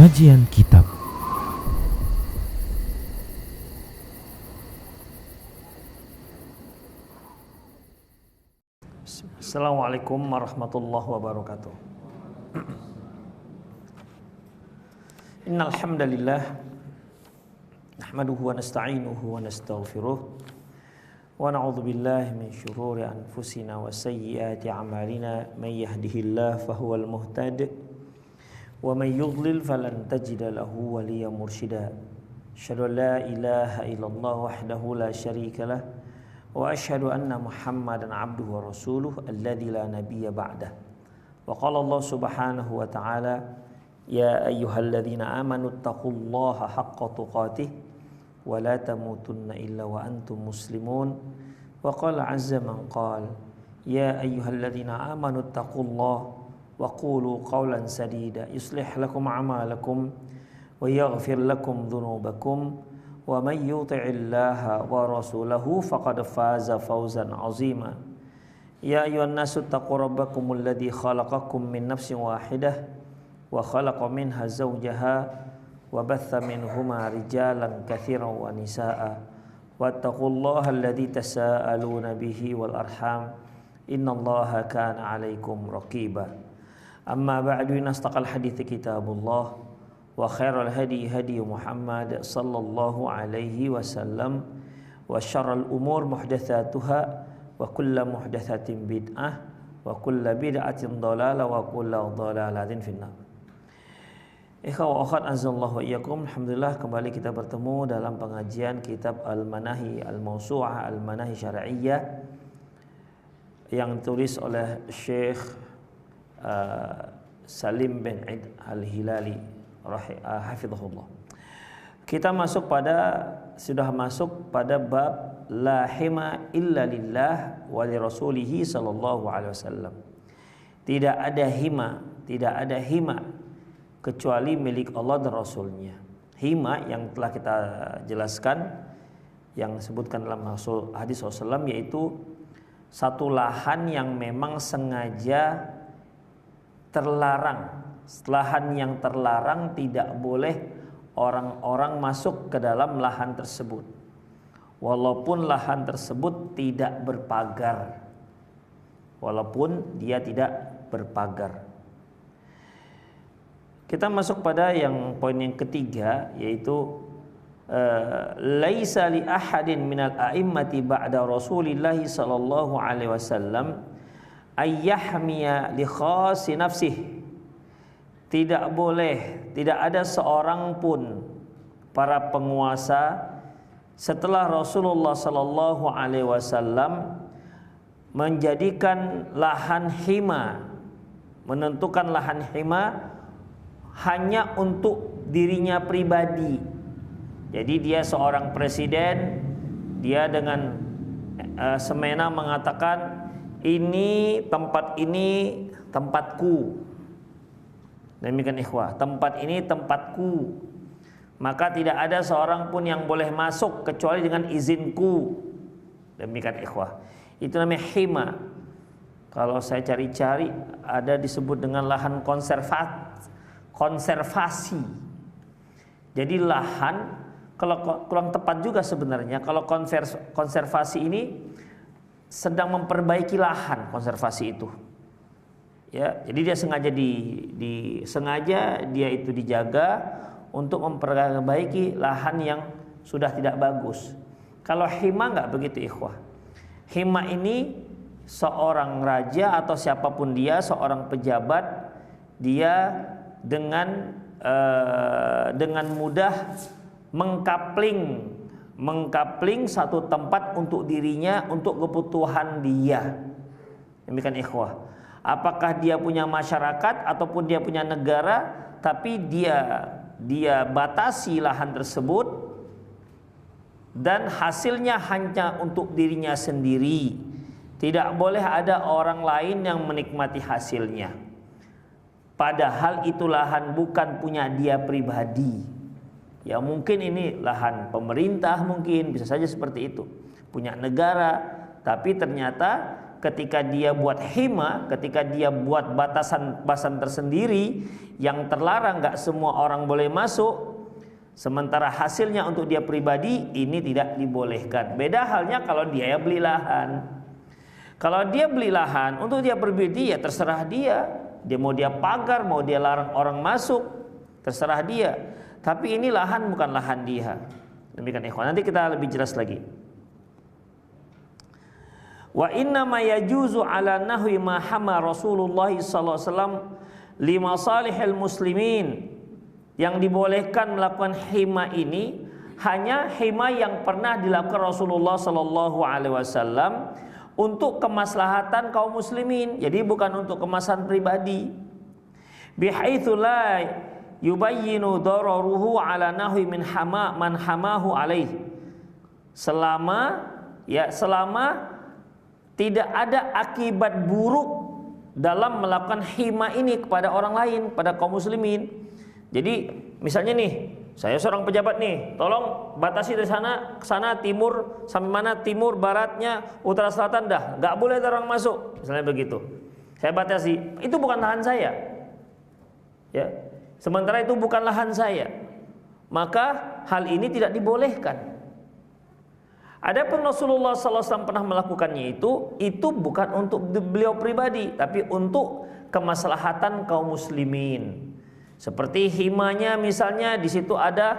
Kajian Kitab. Assalamualaikum warahmatullahi wabarakatuh. Innal hamdalillah nahmaduhu wa nasta'inuhu wa nastaghfiruh wa na'udzu billahi min shururi anfusina wa sayyiati a'malina may yahdihillahu fahuwal muhtadi wa may yudlil falan tajida lahu waliyyan mursyida. Asyhadu an la ilaha illallah wahdahu la syarika lah wa asyhadu anna Muhammadan abduhu wa rasuluh alladzi la nabiyya ba'dah. Wa qala Allah subhanahu wa ta'ala ya ayyuhalladzina amanu taqullaha haqqa tuqatih wa la tamutunna illa wa antum muslimun. Wa qala azza man qala ya ayyuhalladzina amanu taqullaha wa qulu qawlan sadida yuslih lakum a'malakum wa yaghfir lakum dhunubakum wa may yuti'illaha wa rasulahu faqad faza fawzan 'azima. Ya ayyuhan nasu taqu rabbakumul ladzi khalaqakum min nafsin wahidah wa khalaqa minha zawjaha wa batha minhuma rijalan katsiran wa nisaa'a wattaqullaha alladzi tasaaluna bihi wal arham innallaha kana 'alaikum raqiba. Amma ba'du, nastaqal hadithi kitabullah wa khairal hadi hadi Muhammad sallallahu alaihi wasallam wa syarrul umur muhdatsatuha wa kullu muhdatsatin bid'ah wa kullu bid'atin dhalalah wa kullu dhalalatin finnar. Ikhwah wa akhwat azallahu wa iyyakum. Alhamdulillah kembali kita bertemu dalam pengajian kitab Al-Manahi Al-Mawsu'ah Al-Manahi Syar'iyyah yang ditulis oleh Syekh Salim bin Id Al-Hilali hafizahullah. Kita sudah masuk pada bab la hima illa lillah wa li rasulihi sallallahu alaihi wasallam. Tidak ada hima kecuali milik Allah dan Rasulnya. Hima yang telah kita jelaskan, yang disebutkan dalam hadis Rasulullah, yaitu satu lahan yang memang sengaja terlarang. Lahan yang terlarang tidak boleh orang-orang masuk ke dalam lahan tersebut, walaupun lahan tersebut tidak berpagar. Kita masuk pada poin yang ketiga, yaitu laisa li ahadin minal a'immati ba'da Rasulillahi sallallahu alaihi wasallam ayyahmiya li khasi nafsihi. Tidak ada seorang pun para penguasa setelah Rasulullah sallallahu alaihi wasallam menjadikan lahan hima, menentukan lahan hima hanya untuk dirinya pribadi. Jadi dia seorang presiden, dia dengan semena mengatakan tempat ini tempatku. Demikian ikhwah, tempat ini tempatku, maka tidak ada seorang pun yang boleh masuk kecuali dengan izinku. Demikian ikhwah, itu namanya hima. Kalau saya cari-cari, ada disebut dengan lahan konservasi. Jadi lahan, kalau kurang tepat juga sebenarnya, kalau konservasi ini sedang memperbaiki lahan konservasi itu. Ya, jadi dia sengaja itu dijaga untuk memperbaiki lahan yang sudah tidak bagus. Kalau hima enggak begitu ikhwah. Hima ini seorang raja atau siapapun dia, seorang pejabat, dia dengan mudah mengkapling satu tempat untuk dirinya, untuk kebutuhan dia. Demikian ikhwah. Apakah dia punya masyarakat ataupun dia punya negara, tapi dia batasi lahan tersebut dan hasilnya hanya untuk dirinya sendiri. Tidak boleh ada orang lain yang menikmati hasilnya. Padahal itu lahan bukan punya dia pribadi. Ya mungkin ini lahan pemerintah, mungkin bisa saja seperti itu. Punya negara, tapi ternyata ketika dia buat hima, ketika dia buat batasan tersendiri yang terlarang, nggak semua orang boleh masuk, sementara hasilnya untuk dia pribadi, ini tidak dibolehkan. Beda halnya kalau dia beli lahan. Kalau dia beli lahan untuk dia pribadi, ya terserah dia. Dia mau dia pagar, mau dia larang orang masuk, terserah dia. Tapi ini lahan bukan lahan dia. Demikian ikhwan. Nanti kita lebih jelas lagi. Wa inna ma yajuzu ala nahwi ma hama Rasulullah sallallahu alaihi wasallam li masalihil muslimin. Yang dibolehkan melakukan hima ini hanya hima yang pernah dilakukan Rasulullah sallallahu alaihi wasallam untuk kemaslahatan kaum muslimin. Jadi bukan untuk kemaslahatan pribadi. Bihaitsu la yubayyinu dararuhu ala nahwi min hama man hamahu alaih. Selama tidak ada akibat buruk dalam melakukan hima ini kepada orang lain, pada kaum muslimin. Jadi misalnya nih, saya seorang pejabat nih, tolong batasi dari sana ke sana, timur sampai mana, timur, baratnya, utara, selatan, dah nggak boleh ada orang masuk, misalnya begitu. Saya batasi, itu bukan lahan saya, ya. Sementara itu bukan lahan saya, maka hal ini tidak dibolehkan. Adapun Rasulullah SAW pernah melakukannya itu bukan untuk beliau pribadi, tapi untuk kemaslahatan kaum muslimin. Seperti himanya misalnya di situ ada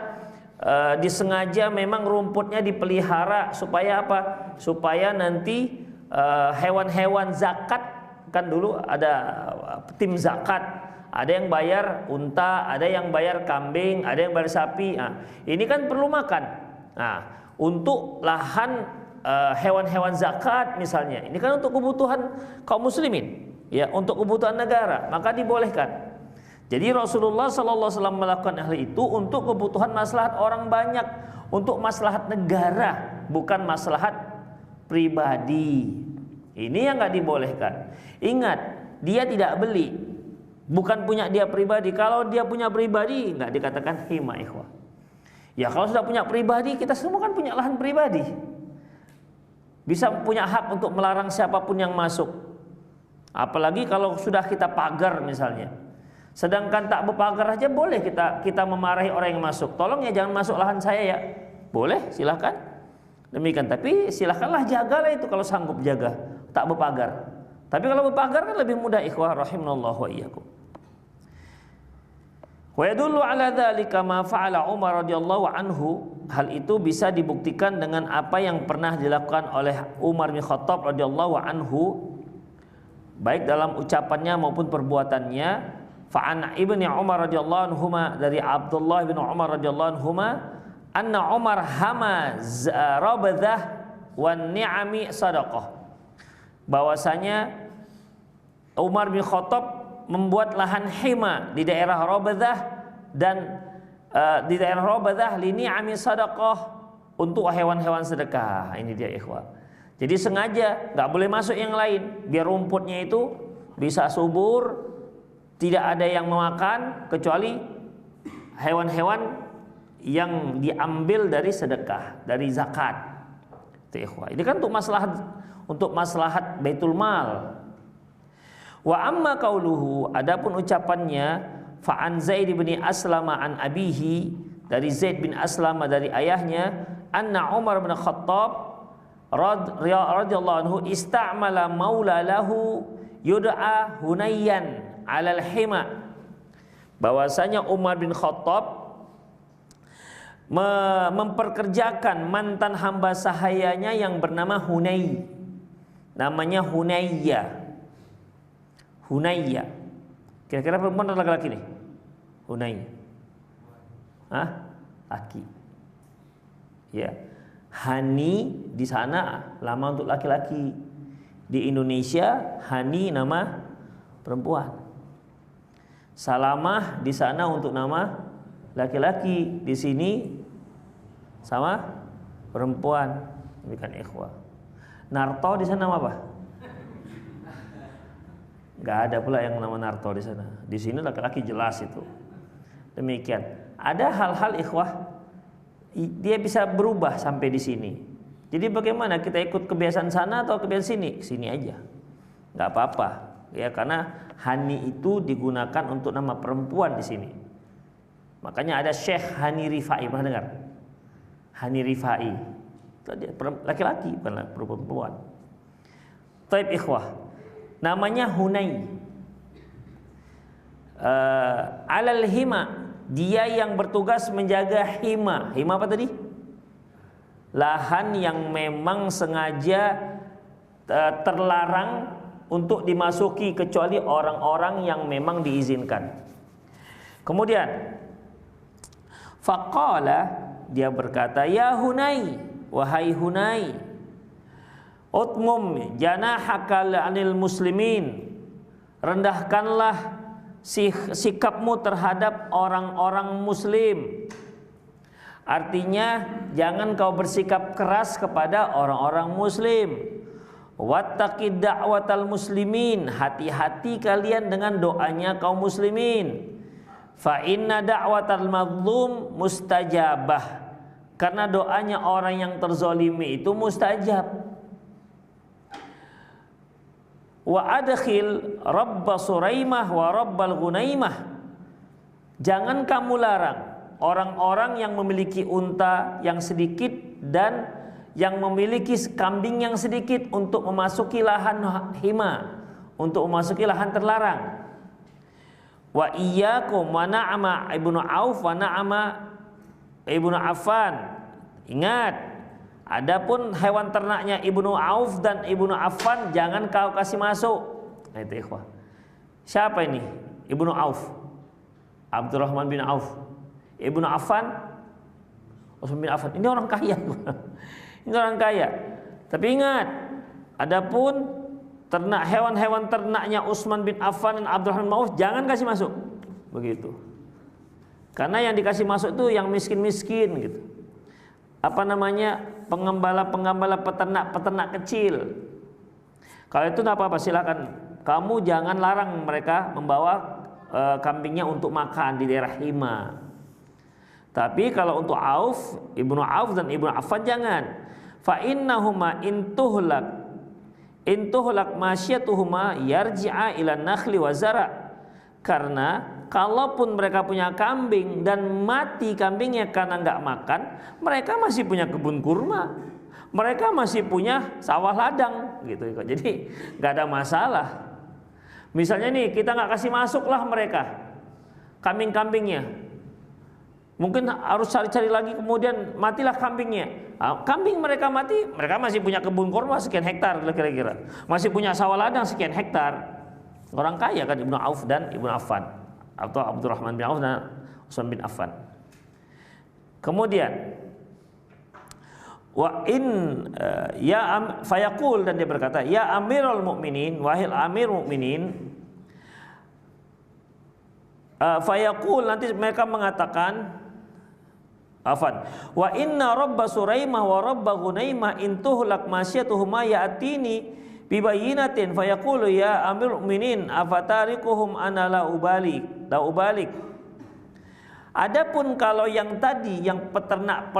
disengaja memang rumputnya dipelihara supaya apa? Supaya nanti hewan-hewan zakat, kan dulu ada tim zakat, ada yang bayar unta, ada yang bayar kambing, ada yang bayar sapi. Nah, ini kan perlu makan. Nah, untuk lahan hewan-hewan zakat misalnya, ini kan untuk kebutuhan kaum muslimin, ya, untuk kebutuhan negara, maka dibolehkan. Jadi Rasulullah SAW melakukan hal itu untuk kebutuhan maslahat orang banyak, untuk maslahat negara, bukan maslahat pribadi. Ini yang nggak dibolehkan. Ingat, dia tidak beli, bukan punya dia pribadi. Kalau dia punya pribadi, nggak dikatakan hima, ikhwah. Ya kalau sudah punya pribadi, kita semua kan punya lahan pribadi, bisa punya hak untuk melarang siapapun yang masuk. Apalagi kalau sudah kita pagar misalnya. Sedangkan tak berpagar aja boleh kita memarahi orang yang masuk. Tolong ya jangan masuk lahan saya ya. Boleh, silahkan. Demikian, tapi silahkanlah jagalah itu kalau sanggup jaga. Tak berpagar. Tapi kalau berpagar kan lebih mudah, ikhwah rahimanallahu wa iyyakum. Wa yadullu ala dzalika ma fa'ala Umar radhiyallahu anhu. Hal itu bisa dibuktikan dengan apa yang pernah dilakukan oleh Umar bin Khattab radhiyallahu anhu, baik dalam ucapannya maupun perbuatannya. Fa'an ibni Umar radhiyallahu anhuma, dari Abdullah bin Umar radhiyallahu anhuma, anna Umar hama rabadzah wan ni'ami sadaqah. Bahwasanya Umar bin Khattab membuat lahan hima di daerah Rabadzah dan di daerah Rabadzah li ni'ami sadaqah, untuk hewan-hewan sedekah. Ini dia, ikhwah. Jadi sengaja nggak boleh masuk yang lain, biar rumputnya itu bisa subur, tidak ada yang memakan kecuali hewan-hewan yang diambil dari sedekah, dari zakat. Itu, ikhwah. Ini kan untuk maslahat Baitul Mal. Wa amma qauluhu, adapun ucapannya, fa an Zaid bin Aslam an abihi, dari Zaid bin Aslam dari ayahnya, anna Umar bin Khattab radhiyallahu anhu istamala maula lahu yud'a Hunayyan 'alal hima. Bahwasanya Umar bin Khattab memperkerjakan mantan hamba sahayanya yang bernama Hunay. Namanya Hunayya. Hunayya. Kira-kira perempuan atau laki-laki nih? Hunay. Hah? Laki. Ya. Hani di sana lama untuk laki-laki. Di Indonesia Hani nama perempuan. Salamah di sana untuk nama laki-laki. Di sini sama perempuan. Bukan ikhwah. Narto di sana apa? Gak ada pula yang nama Narto di sana. Di sini laki-laki jelas itu. Demikian. Ada hal-hal, ikhwah, dia bisa berubah sampai di sini. Jadi bagaimana kita ikut kebiasaan sana atau kebiasaan sini? Sini aja. nggak apa-apa ya, karena Hani itu digunakan untuk nama perempuan di sini. Makanya ada Syekh Hani Rifai, pernah dengar? Hani Rifai, laki-laki bukan perempuan. Taib ikhwah, namanya Hunay. Alal hima, dia yang bertugas menjaga hima. Hima apa tadi? Lahan yang memang sengaja terlarang untuk dimasuki kecuali orang-orang yang memang diizinkan. Kemudian faqala, dia berkata, ya Hunay, wahai Hunay, utmum janahaka anil muslimin, rendahkanlah sikapmu terhadap orang-orang muslim. Artinya jangan kau bersikap keras kepada orang-orang muslim. Wattaqi da'watal muslimin, hati-hati kalian dengan doanya kaum muslimin. Fa inna da'watal mazlum mustajabah, karena doanya orang yang terzolimi itu mustajab. Wa adkhil rabba suraimah wa rabbal gunaimah, jangan kamu larang orang-orang yang memiliki unta yang sedikit dan yang memiliki kambing yang sedikit untuk memasuki lahan hima, untuk memasuki lahan terlarang. Wa iyyakum wa na'ama ibnu Auf wa na'ama ibnu Affan. Ingat, adapun hewan ternaknya Ibnu Auf dan Ibnu Affan jangan kau kasih masuk. Nah itu ikhwah. Siapa ini? Ibnu Auf, Abdurrahman bin Auf. Ibnu Affan, Utsman bin Affan. Ini orang kaya. Ini orang kaya. Tapi ingat, adapun ternak hewan-hewan ternaknya Utsman bin Affan dan Abdurrahman bin Auf jangan kasih masuk. Begitu. Karena yang dikasih masuk itu yang miskin-miskin gitu. Apa namanya? Pengembala-pengembala, peternak-peternak kecil. Kalau itu tidak apa-apa, silakan. Kamu jangan larang mereka membawa kambingnya untuk makan di daerah hima. Tapi kalau untuk Auf, Ibnu Auf dan Ibnu Affan jangan. Fa innahuma intuhlak masyatuhuma yarji'a ila nakhli wa zara. Karena kalaupun mereka punya kambing dan mati kambingnya karena nggak makan, mereka masih punya kebun kurma, mereka masih punya sawah ladang gitu. Jadi nggak ada masalah. Misalnya nih kita nggak kasih masuklah mereka kambing-kambingnya, mungkin harus cari-cari lagi, kemudian matilah kambingnya. Kambing mereka mati, mereka masih punya kebun kurma sekian hektar kira-kira, masih punya sawah ladang sekian hektar. Orang kaya kan Ibnu Auf dan Ibnu Affan, atau Abdurrahman bin Auf dan Utsman bin Affan. Kemudian wa in fayaqul, dan dia berkata, ya Amirul Mukminin, wahai Amir Mukminin. Fayaqul, nanti mereka mengatakan, afan, wa inna rabba suraimah wa rabba gunaimah intuhlak masyatuhuma ya'tini bibayinatin fayaqulu ya Amirul Mukminin afatarikuhum ana la ubalik. Adapun kalau yang tadi, yang peternak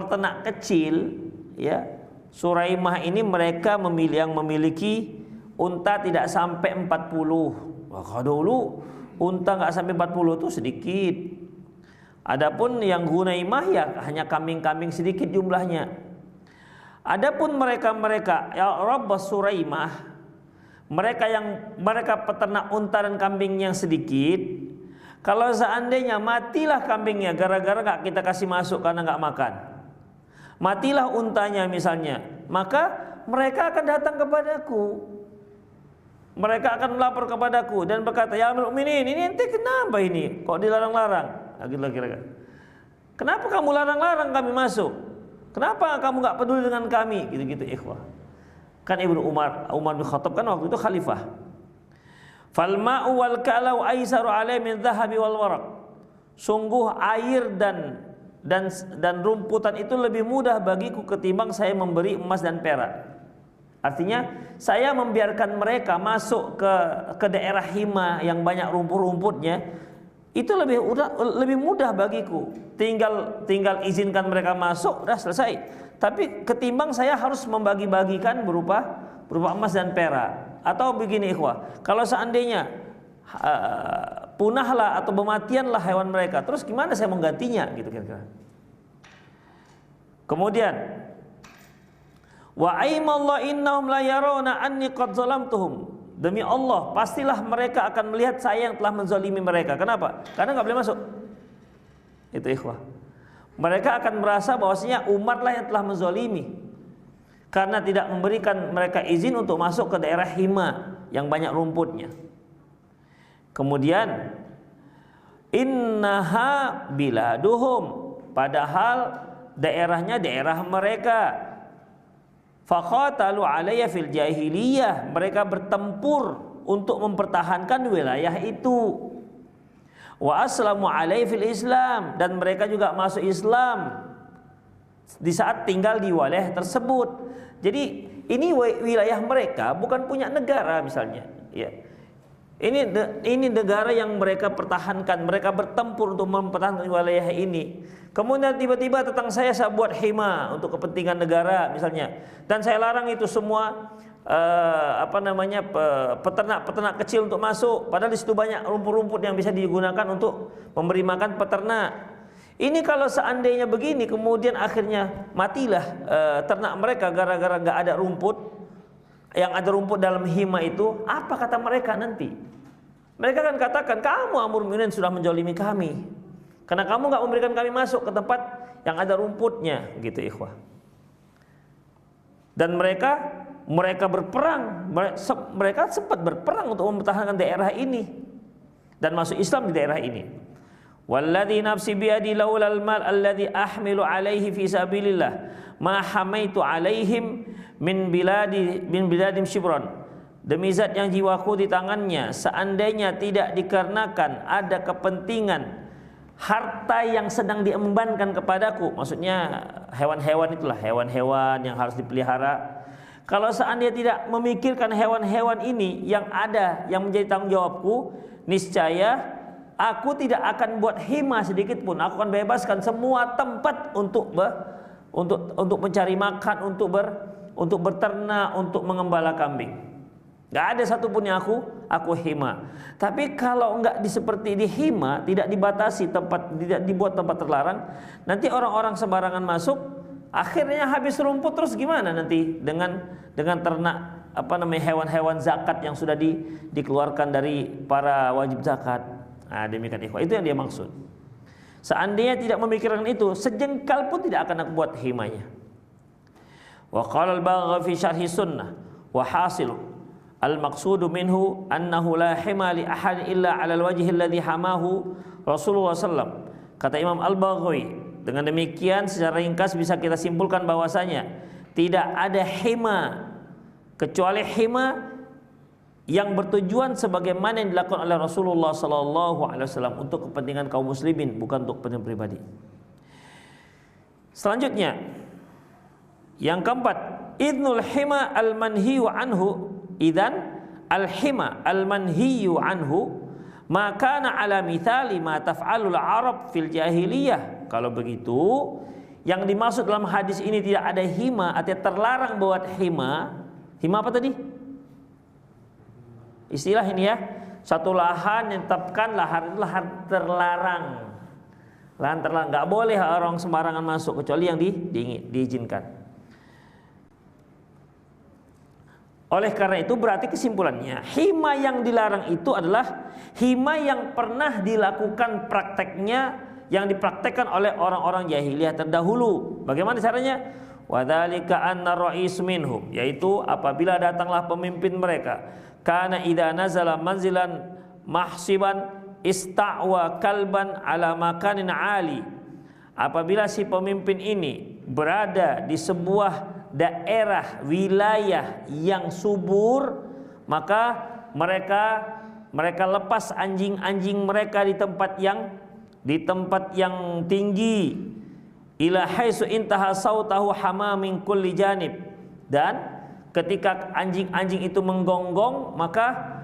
kecil ya, Suraimah ini mereka yang memiliki unta tidak sampai 40. Wah, kalau dulu unta nggak sampai 40 itu sedikit. Adapun yang Gunaimah ya hanya kambing-kambing sedikit jumlahnya. Adapun mereka ya Rabbas Suraimah, mereka peternak unta dan kambing yang sedikit. Kalau seandainya matilah kambingnya gara-gara nggak kita kasih masuk karena nggak makan, matilah untanya misalnya, maka mereka akan datang kepadaku. Mereka akan melapor kepadaku dan berkata, ya Amirul Mukminin, ini ente kenapa ini? Kok dilarang-larang? Kira-kira. Kenapa kamu larang-larang kami masuk? Kenapa kamu nggak peduli dengan kami? Gitu-gitu ikhwah. Kan Ibnu Umar bin Khattab kan waktu itu khalifah. Fal ma'u wal kalau aisaru alai min dhahabi wal waraq. Sungguh air dan rumputan itu lebih mudah bagiku ketimbang saya memberi emas dan perak. Artinya saya membiarkan mereka masuk ke daerah hima yang banyak rumput-rumputnya, itu lebih mudah bagiku. Tinggal izinkan mereka masuk, udah selesai. Tapi ketimbang saya harus membagi-bagikan berupa emas dan perak. Atau begini ikhwah, kalau seandainya punahlah atau bermatianlah hewan mereka, terus gimana saya menggantinya gitu kira-kira. Kemudian wa aimallahu innahum la yarawna anni qad zalamtuhum. Demi Allah, pastilah mereka akan melihat saya yang telah menzalimi mereka. Kenapa? Karena nggak boleh masuk. Itu ikhwah. Mereka akan merasa bahwasanya umatlah yang telah menzalimi karena tidak memberikan mereka izin untuk masuk ke daerah Hima yang banyak rumputnya. Kemudian innaha biladuhum, padahal daerahnya daerah mereka. Faqatalu alayya fil jahiliyah, mereka bertempur untuk mempertahankan wilayah itu. Wa aslamu alayhi fil Islam, dan mereka juga masuk Islam di saat tinggal di wilayah tersebut. Jadi ini wilayah mereka, bukan punya negara misalnya, ya. Ini negara yang mereka pertahankan, mereka bertempur untuk mempertahankan wilayah ini. Kemudian tiba-tiba tentang saya buat hima untuk kepentingan negara misalnya, dan saya larang itu semua peternak-peternak kecil untuk masuk, padahal di situ banyak rumput-rumput yang bisa digunakan untuk memberi makan peternak. Ini kalau seandainya begini, kemudian akhirnya matilah ternak mereka gara-gara nggak ada rumput, yang ada rumput dalam hima itu, apa kata mereka nanti? Mereka akan katakan, kamu Amir Mu'minin sudah menzalimi kami, karena kamu nggak memberikan kami masuk ke tempat yang ada rumputnya, gitu ikhwah. Dan mereka berperang, mereka sempat berperang untuk mempertahankan daerah ini dan masuk Islam di daerah ini. Walladzi nafsi biyadi laulal mal alladzi ahmilu alaihi fi sabilillah ma hamaitu alaihim min biladim shibron. Demi zat yang jiwaku di tangannya, seandainya tidak dikarenakan ada kepentingan harta yang sedang diembankan kepadaku, maksudnya hewan-hewan itulah, hewan-hewan yang harus dipelihara. Kalau seandainya tidak memikirkan hewan-hewan ini yang ada, yang menjadi tanggung jawabku, niscaya aku tidak akan buat hima sedikit pun. Aku akan bebaskan semua tempat untuk mencari makan, untuk berternak, untuk mengembala kambing. Gak ada satupun yang aku hima. Tapi kalau enggak seperti di hima, tidak dibatasi tempat, tidak dibuat tempat terlarang, nanti orang-orang sembarangan masuk, akhirnya habis rumput, terus gimana nanti dengan ternak hewan-hewan zakat yang sudah dikeluarkan dari para wajib zakat. Nah, demikian ikhwah, itu yang dia maksud. Seandainya tidak memikirkan itu, sejengkal pun tidak akan aku buat himanya. Wa qala al-Baghawi fi syarhi sunnah wa hasilu al-maqsudu minhu annahu la hima li ahad illa 'ala al-wajhi alladhi hamahu Rasulullah sallam. Kata Imam Al-Baghawi, dengan demikian secara ringkas bisa kita simpulkan bahwasanya tidak ada hima kecuali hima yang bertujuan sebagaimana yang dilakukan oleh Rasulullah sallallahu alaihi wasallam untuk kepentingan kaum muslimin, bukan untuk kepentingan pribadi. Selanjutnya, yang keempat, idnul hima al-manhiyu anhu. Idzan al-hima al-manhiyu anhu maka na ala mithali ma taf'alul Arab fil jahiliyah. Kalau begitu, yang dimaksud dalam hadis ini tidak ada hima, artinya terlarang buat hima. Hima apa tadi? Istilah ini ya, satu lahan yang ditetapkan lahan terlarang. Lahan terlarang, nggak boleh orang sembarangan masuk kecuali yang diizinkan. Oleh karena itu berarti kesimpulannya, hima yang dilarang itu adalah hima yang pernah dilakukan prakteknya, yang dipraktekkan oleh orang-orang jahiliyah terdahulu. Bagaimana caranya? Wadzalika anna ra'is minhum, yaitu apabila datanglah pemimpin mereka, kana idza nazala manzilan mahsiban ista'wa kalban ala makanin ali. Apabila si pemimpin ini berada di sebuah daerah wilayah yang subur, maka mereka lepas anjing-anjing mereka di tempat yang tinggi, ila haitsu intaha sautahu hama min kulli janib, dan ketika anjing-anjing itu menggonggong, maka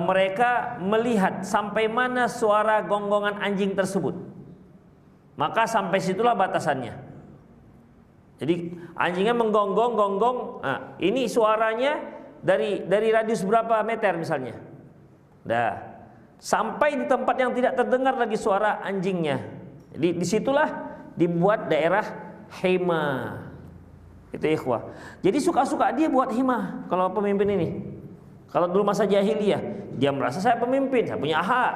mereka melihat sampai mana suara gonggongan anjing tersebut, maka sampai situlah batasannya. Jadi anjingnya menggonggong, nah, ini suaranya dari radius berapa meter misalnya. Dah. Sampai di tempat yang tidak terdengar lagi suara anjingnya. Jadi disitulah dibuat daerah hima. Itu ikhwah. Jadi suka-suka dia buat hima kalau pemimpin ini. Kalau dulu masa jahiliyah, dia merasa saya pemimpin, saya punya hak.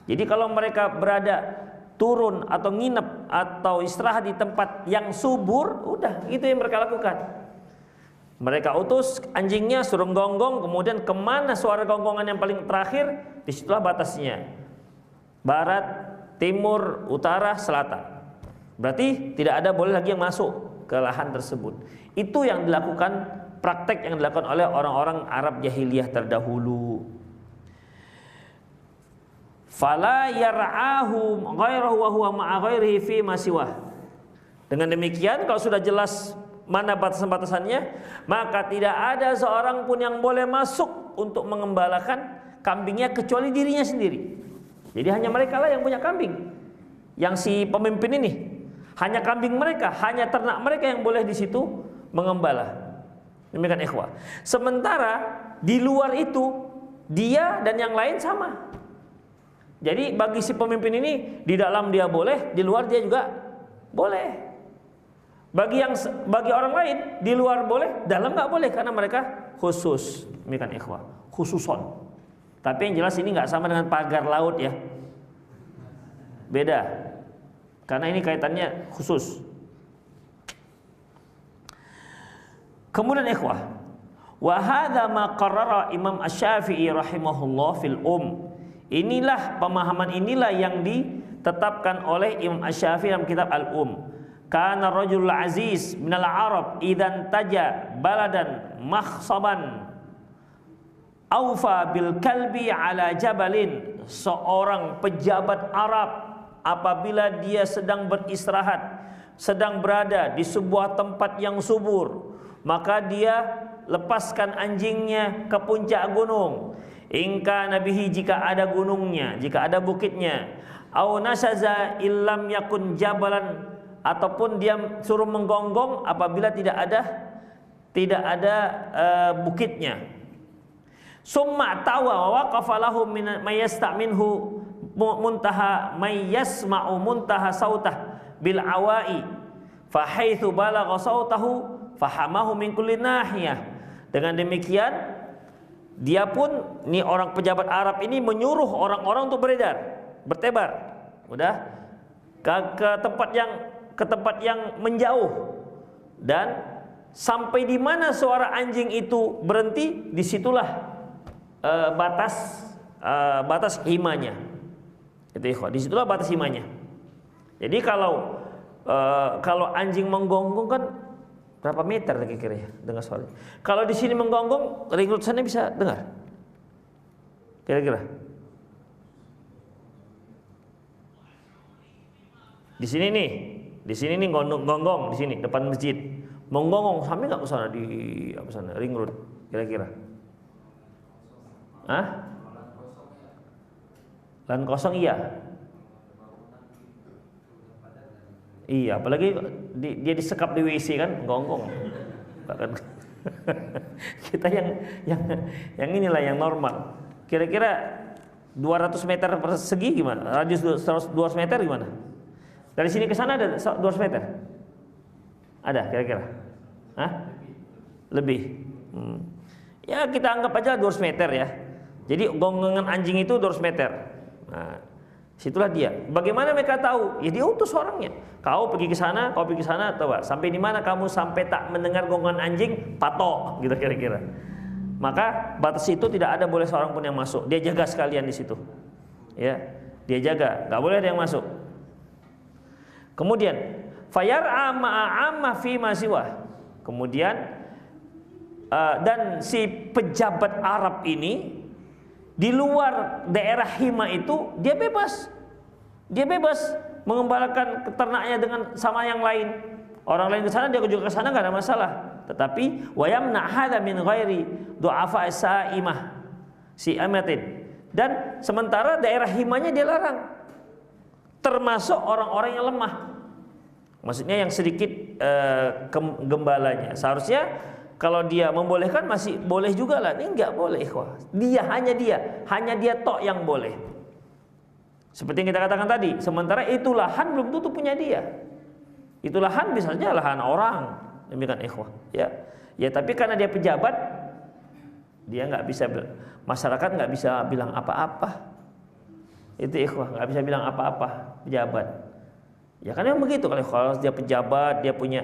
Jadi kalau mereka berada turun atau nginep atau istirahat di tempat yang subur, udah itu yang mereka lakukan. Mereka utus anjingnya, suruh gonggong, kemudian kemana suara gonggongan yang paling terakhir, disitulah batasnya. Barat, timur, utara, selatan. Berarti tidak ada boleh lagi yang masuk ke lahan tersebut. Itu yang dilakukan, praktek yang dilakukan oleh orang-orang Arab jahiliyah terdahulu. Fala yar'ahu ghairahu wa huwa ma'a ghairihi fi ma siwah. Dengan demikian kalau sudah jelas mana batasan-batasannya, maka tidak ada seorang pun yang boleh masuk untuk mengembalakan kambingnya kecuali dirinya sendiri. Jadi hanya mereka lah yang punya kambing. Yang si pemimpin ini, hanya kambing mereka, hanya ternak mereka yang boleh di situ mengembala. Demikian ikhwah. Sementara di luar itu dia dan yang lain sama. Jadi bagi si pemimpin ini di dalam dia boleh, di luar dia juga boleh. Bagi orang lain di luar boleh, dalam nggak boleh karena mereka khusus. Demikian ikhwah, khususon. Tapi yang jelas ini nggak sama dengan pagar laut ya. Beda. Karena ini kaitannya khusus. Kemudian ikhwah, wa hadza ma qarrara Imam Asy-Syafi'i rahimahullah fil Inilah pemahaman inilah yang ditetapkan oleh Imam Asy-Syafi'i dalam kitab Al-Um. Kana rajulul aziz minal Arab idan taja baladan makhsaban aufa bil kalbi ala jabalin. Seorang pejabat Arab apabila dia sedang beristirahat, sedang berada di sebuah tempat yang subur, maka dia lepaskan anjingnya ke puncak gunung. Ingka nabihi, jika ada gunungnya, jika ada bukitnya. Au nasaza illam yakun jabalan, ataupun dia suruh menggonggong apabila tidak ada bukitnya. Summa tawa wa waqafa lahu min mayastaminhu muntaha mayasma'u muntaha sautah bil awai fa haitsu balagha sautahu fahamahu min kulli nahiyah. Dengan demikian dia pun, nih orang pejabat Arab ini menyuruh orang-orang untuk bertebar, udah ke tempat yang menjauh, dan sampai di mana suara anjing itu berhenti, disitulah batas himanya. Itu ikhwan, disitulah batas himanya. Jadi kalau anjing menggonggong kan berapa meter kira-kira ya dengar suara. Kalau di sini menggonggong, ring road sana bisa dengar. Kira-kira. Di sini nih gonggong di sini depan masjid. Menggonggong sampai enggak ke sana di apa sana ring road kira-kira. Hah? Lahan kosong iya. Iya, apalagi dia disekap di WC kan, gonggong. Kita yang inilah yang normal. Kira-kira 200 meter persegi gimana? Radius 200 meter gimana? Dari sini ke sana ada 200 meter? Ada kira-kira? Hah? Lebih. Ya kita anggap aja 200 meter ya. Jadi gonggongan anjing itu 200 meter. Nah, situlah dia. Bagaimana mereka tahu? Ya dia utus orangnya. Kau pergi ke sana, coba. Sampai di mana kamu sampai tak mendengar gonggongan anjing, patok gitu kira-kira. Maka batas itu tidak ada boleh seorang pun yang masuk. Dia jaga sekalian di situ. Ya, dia jaga, enggak boleh ada yang masuk. Kemudian fayar'a ma'amma fi ma siwa. Kemudian dan si pejabat Arab ini di luar daerah hima itu dia bebas mengembalakan ternaknya dengan sama yang lain. Orang lain ke sana, dia juga ke sana, enggak ada masalah. Tetapi wa yamna hadza min ghairi du'afa sa'imah si amatin. Dan sementara daerah himanya dia larang. Termasuk orang-orang yang lemah. Maksudnya yang sedikit gembalanya. Seharusnya Kalau dia membolehkan masih boleh juga lah. Ini enggak boleh, ikhwah. Hanya dia tok yang boleh. Seperti yang kita katakan tadi, sementara itu lahan belum tentu punya dia. Itu lahan bisa saja lahan orang. Demikian ikhwah, ya. Ya, tapi karena dia pejabat, dia nggak bisa, masyarakat nggak bisa bilang apa-apa. Itu ikhwah, nggak bisa bilang apa-apa pejabat. Ya kan memang begitu, kalau dia pejabat, dia punya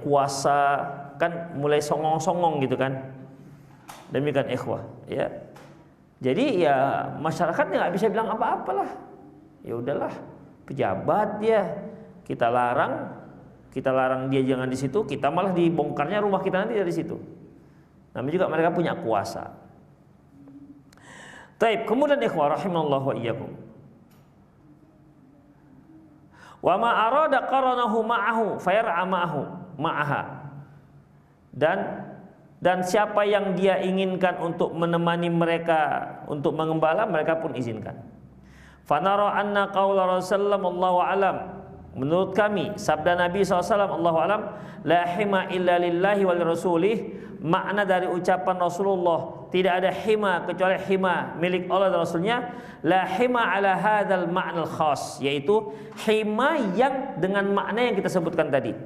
kuasa, kan mulai songong-songong gitu kan. Demikian ikhwah, ya. Jadi ya masyarakat nggak bisa bilang apa-apalah. Ya udahlah, pejabat dia, kita larang dia jangan di situ, kita malah dibongkarnya rumah kita nanti dari situ. Namanya juga mereka punya kuasa. Taib, kemudian ikhwah rahimallahu wa iyyakum. Wa ma arada qaranahu ma'ahu fayar'a ma'aha. Dan siapa yang dia inginkan untuk menemani mereka untuk mengembala, mereka pun izinkan. Fanara anna qaula Rasulullah sallallahu alam. Menurut kami sabda Nabi SAW Allahu alam, la hima illa lillahi wal rasulih. Makna dari ucapan Rasulullah, tidak ada hima kecuali hima milik Allah dan Rasulnya. La hima ala hadzal ma'nal khas, yaitu hima yang dengan makna yang kita sebutkan tadi,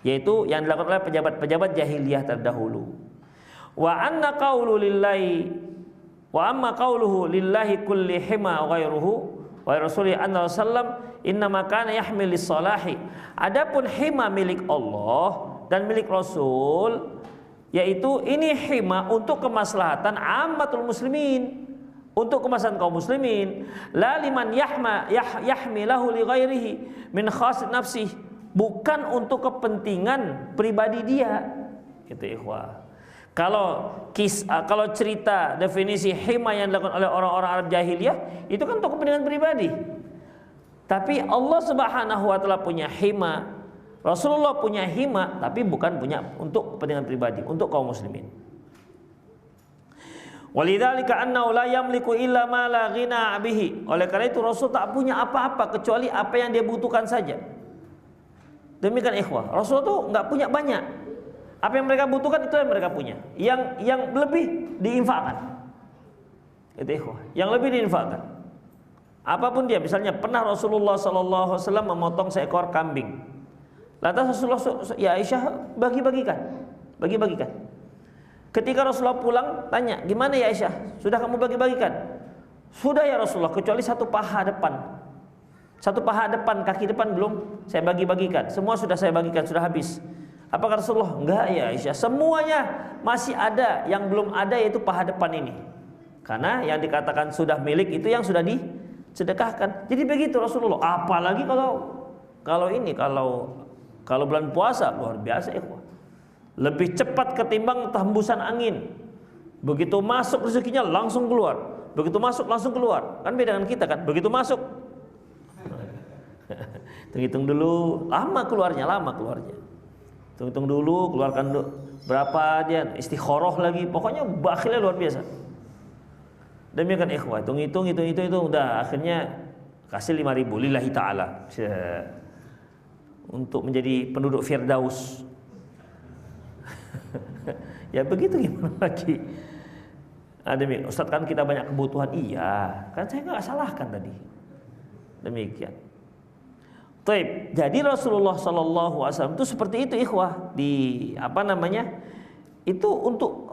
yaitu yang dilakukan oleh pejabat-pejabat jahiliyah terdahulu. Wa anna qaulu lillahi wa amma qauluhu lillahi kulli hima ghairuhu wa rasulih anna sallam innama kana yahmil lis-salahi. Adapun hima milik Allah dan milik Rasul, yaitu ini hima untuk kemaslahatan ammatul muslimin, untuk kemaslahatan kaum muslimin, la liman yahmilahu li ghairihi min khas nafsih, bukan untuk kepentingan pribadi dia. Gitu ikhwah. Kalau cerita definisi hima yang dilakukan oleh orang-orang Arab jahiliyah, itu kan untuk kepentingan pribadi. Tapi Allah Subhanahu wa taala punya hima, Rasulullah punya hima, tapi bukan punya untuk kepentingan pribadi, untuk kaum muslimin. Walidzalika annahu la yamliku illa ma la ghina bihi. Oleh karena itu Rasul tak punya apa-apa kecuali apa yang dia butuhkan saja. Demikian ikhwah. Rasul tuh enggak punya banyak. Apa yang mereka butuhkan itu yang mereka punya. Yang lebih diinfakkan. Itu ikhwah. Yang lebih diinfakkan. Apapun dia, misalnya pernah Rasulullah sallallahu alaihi wasallam memotong seekor kambing. Lantas Rasulullah, ya Aisyah bagi-bagikan. Ketika Rasulullah pulang, tanya, gimana ya Aisyah? Sudah kamu bagi-bagikan? Sudah ya Rasulullah, kecuali satu paha depan. Satu paha depan, kaki depan belum saya bagi-bagikan. Semua sudah saya bagikan, sudah habis. Apakah Rasulullah? Enggak ya Aisyah, semuanya masih ada, yang belum ada yaitu paha depan ini. Karena yang dikatakan sudah milik itu yang sudah disedekahkan. Jadi begitu Rasulullah. Apalagi kalau bulan puasa, luar biasa ikhwah. Lebih cepat ketimbang hembusan angin. Begitu masuk rezekinya langsung keluar. Begitu masuk langsung keluar. Kan beda dengan kita kan. Begitu masuk, hitung dulu, lama keluarnya. Hitung dulu, keluarkan dulu berapa dia, istikharah lagi. Pokoknya bakhilnya luar biasa. Demikian ikhwah, hitung, udah akhirnya kasih 5.000 lillahi ta'ala untuk menjadi penduduk Firdaus. Ya begitu, gimana lagi? Demikian, Ustaz kan kita banyak kebutuhan. Iya, kan saya nggak salahkan tadi. Demikian. Taib. Jadi Rasulullah sallallahu alaihi wasallam itu seperti itu ikhwah, itu untuk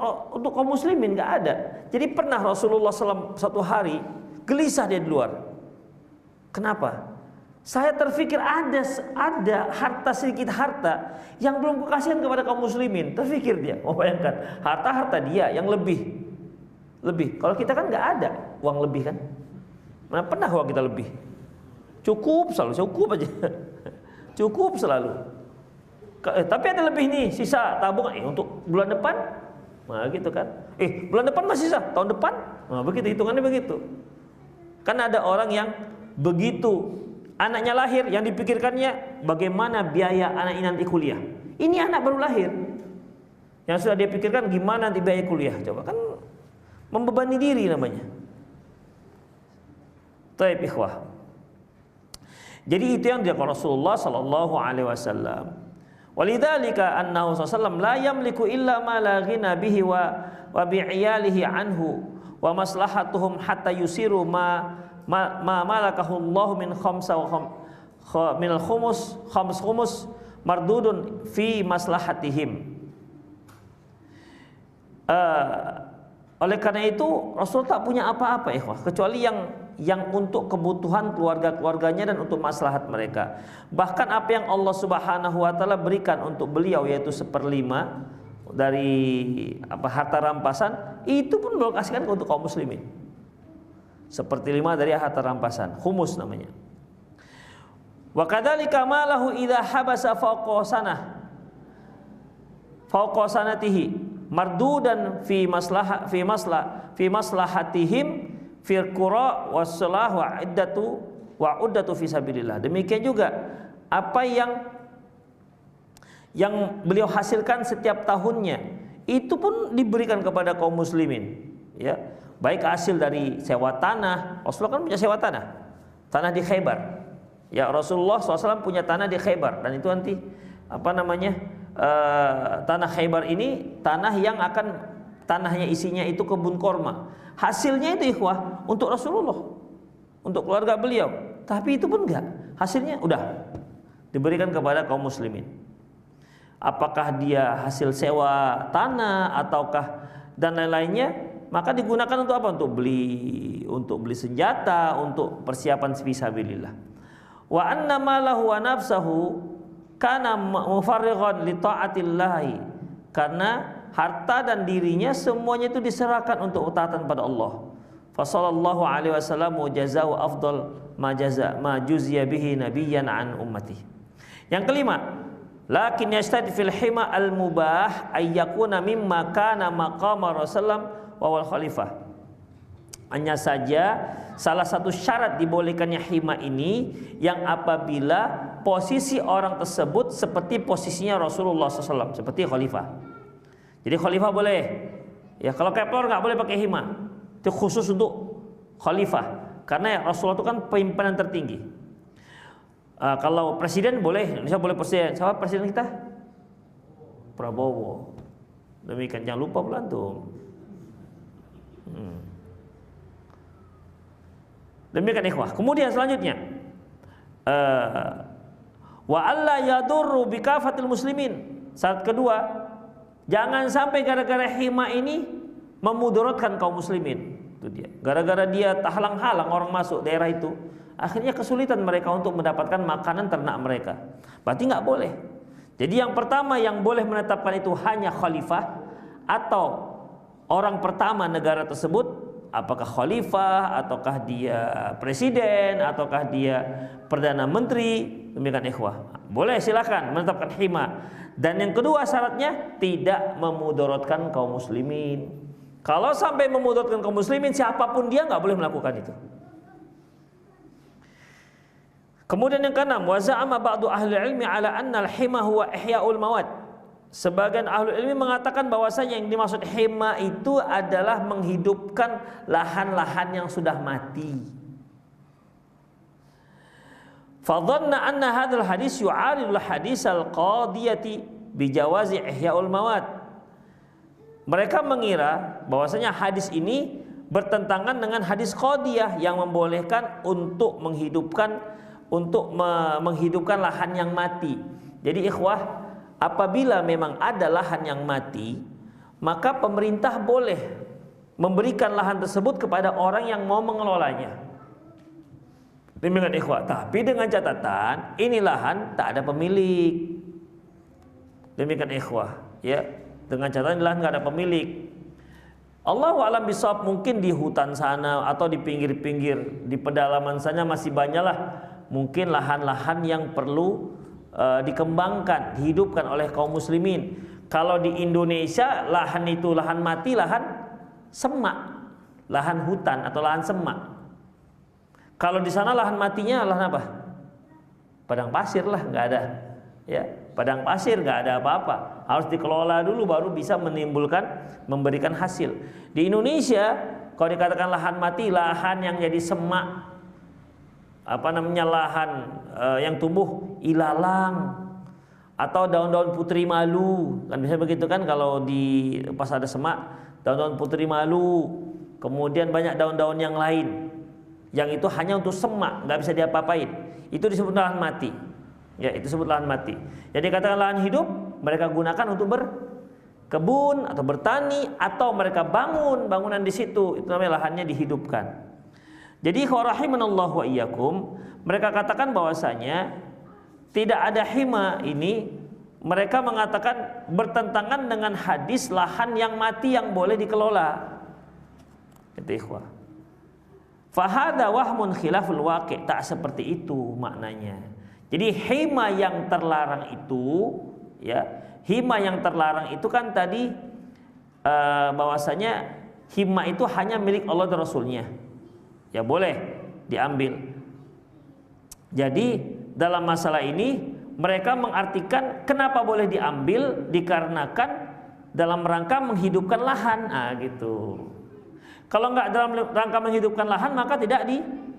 kaum muslimin nggak ada. Jadi pernah Rasulullah SAW satu hari gelisah dia di luar. Kenapa? Saya terfikir ada sedikit harta yang belum kukasihkan kepada kaum muslimin. Terfikir dia, mau bayangkan harta dia yang lebih. Kalau kita kan nggak ada uang lebih kan? Mana pernah uang kita lebih? Cukup aja. Cukup selalu. Tapi ada lebih nih, sisa tabungan untuk bulan depan. Nah gitu kan. Bulan depan masih sisa, tahun depan. Nah begitu, hitungannya begitu. Kan ada orang yang begitu anaknya lahir, yang dipikirkannya bagaimana biaya anak ini nanti kuliah. Ini anak baru lahir, yang sudah dia pikirkan gimana nanti biaya kuliah. Coba kan membebani diri namanya. Taib ikhwah. Jadi itu yang dilakukan Rasulullah sallallahu alaihi wasallam. Walidzalika annahu sallallahu la yamliku illa ma la ghina bihi wa bi'iyalihi anhu wa maslahatuhum hatta yusiru ma malakahu Allah min khamsa wa min al-khumus khumus mardudun fi maslahatihim. Oleh karena itu Rasul tak punya apa-apa ikhwah kecuali yang untuk kebutuhan keluarga-keluarganya dan untuk maslahat mereka. Bahkan apa yang Allah Subhanahu wa taala berikan untuk beliau yaitu 1/5 dari harta rampasan, itu pun beliau kasihkan untuk kaum muslimin. 1/5 dari harta rampasan, khumus namanya. Wa kadzalika malahu idza habasa fawqa sanatihi mardudan fi maslahatihim fil qura wassalah wa uddatu fi sabilillah. Demikian juga apa yang beliau hasilkan setiap tahunnya itu pun diberikan kepada kaum muslimin, ya. Baik hasil dari sewa tanah, Rasulullah kan punya sewa tanah di Khaybar. Ya, Rasulullah SAW punya tanah di Khaybar, dan itu nanti tanah Khaybar ini tanahnya isinya itu kebun korma. Hasilnya itu ikhwah untuk Rasulullah, untuk keluarga beliau. Tapi itu pun enggak, hasilnya udah diberikan kepada kaum muslimin. Apakah dia hasil sewa tanah ataukah dan lain-lainnya, maka digunakan untuk apa? Untuk beli senjata, untuk persiapan fisabilillah. Wa anna malahu wa nafsahu kana mufarriqan li taatillahi, karena harta dan dirinya semuanya itu diserahkan untuk taatan pada Allah. Fa sallallahu alaihi wasallam jazaa'u afdal ma juziya bihi nabiyyan an ummati. Yang kelima, lakin yastad fil hima al mubah ay yakuna mimma kana maqama Rasulullah wa wal khalifah. Hanya saja salah satu syarat dibolehkannya hima ini yang apabila posisi orang tersebut seperti posisinya Rasulullah SAW, seperti khalifah. Jadi khalifah boleh, ya. Kalau kepler nggak boleh pakai hima, itu khusus untuk khalifah, karena Rasulullah itu kan pimpinan tertinggi. Kalau presiden boleh, Indonesia boleh presiden. Siapa presiden kita? Prabowo. Demikian, jangan lupa belantung. Demikian ikhwah. Kemudian selanjutnya, wa alla yadurru bikafatil muslimin. Syarat kedua, jangan sampai gara-gara hima ini memudaratkan kaum muslimin. Itu dia. Gara-gara dia halang-halang orang masuk daerah itu, akhirnya kesulitan mereka untuk mendapatkan makanan ternak mereka. Berarti nggak boleh. Jadi yang pertama yang boleh menetapkan itu hanya khalifah atau orang pertama negara tersebut, apakah khalifah ataukah dia presiden ataukah dia perdana menteri. Demikian ikhwah, boleh silakan menetapkan hima. Dan yang kedua syaratnya tidak memudaratkan kaum muslimin. Kalau sampai memudaratkan kaum muslimin, siapapun dia nggak boleh melakukan itu. Kemudian yang keenam, wa za'ama ba'du ahli ilmi ala anna al-hima huwa ihya'ul mawad. Sebagian ahli ilmi mengatakan bahwasanya yang dimaksud hima itu adalah menghidupkan lahan-lahan yang sudah mati. Fadhanna anna hadzal hadis yu'aridul hadisal qadiyati bijawazi ihya'ul mawad. Mereka mengira bahwasanya hadis ini bertentangan dengan hadis qadiyah yang membolehkan untuk menghidupkan lahan yang mati. Jadi ikhwah, apabila memang ada lahan yang mati, maka pemerintah boleh memberikan lahan tersebut kepada orang yang mau mengelolanya. Demikian ikhwah, tapi dengan catatan ini lahan tak ada pemilik. Demikian ikhwah, ya, dengan catatan lahan nggak ada pemilik. Allahu a'lam bishawab, mungkin di hutan sana atau di pinggir-pinggir di pedalaman sana masih banyaklah mungkin lahan-lahan yang perlu dikembangkan, dihidupkan oleh kaum muslimin. Kalau di Indonesia lahan itu lahan mati, lahan semak, lahan hutan atau lahan semak. Kalau di sana lahan matinya lahan apa? Padang pasir lah, nggak ada, ya, padang pasir nggak ada apa-apa. Harus dikelola dulu baru bisa memberikan hasil. Di Indonesia kalau dikatakan lahan mati, lahan yang jadi semak, lahan yang tumbuh ilalang, Atau daun-daun putri malu, kan bisa begitu kan kalau di pas ada semak, daun-daun putri malu, kemudian banyak daun-daun yang lain yang itu hanya untuk semak, nggak bisa diapa-apain. Itu disebut lahan mati. Ya, itu disebut lahan mati. Jadi katakan lahan hidup mereka gunakan untuk berkebun atau bertani, atau mereka bangun bangunan di situ, itu namanya lahannya dihidupkan. Jadi rahimanallahu wa iyyakum, mereka katakan bahwasanya tidak ada hima ini, mereka mengatakan bertentangan dengan hadis lahan yang mati yang boleh dikelola. Itu ikhwah. Fahada wahmun khilaful waqi', tak seperti itu maknanya. Jadi hima yang terlarang itu, ya, hima yang terlarang itu kan tadi bahwasanya hima itu hanya milik Allah dan Rasulnya. Ya boleh diambil. Jadi dalam masalah ini mereka mengartikan kenapa boleh diambil, dikarenakan dalam rangka menghidupkan lahan. Nah gitu. Kalau nggak dalam rangka menghidupkan lahan maka tidak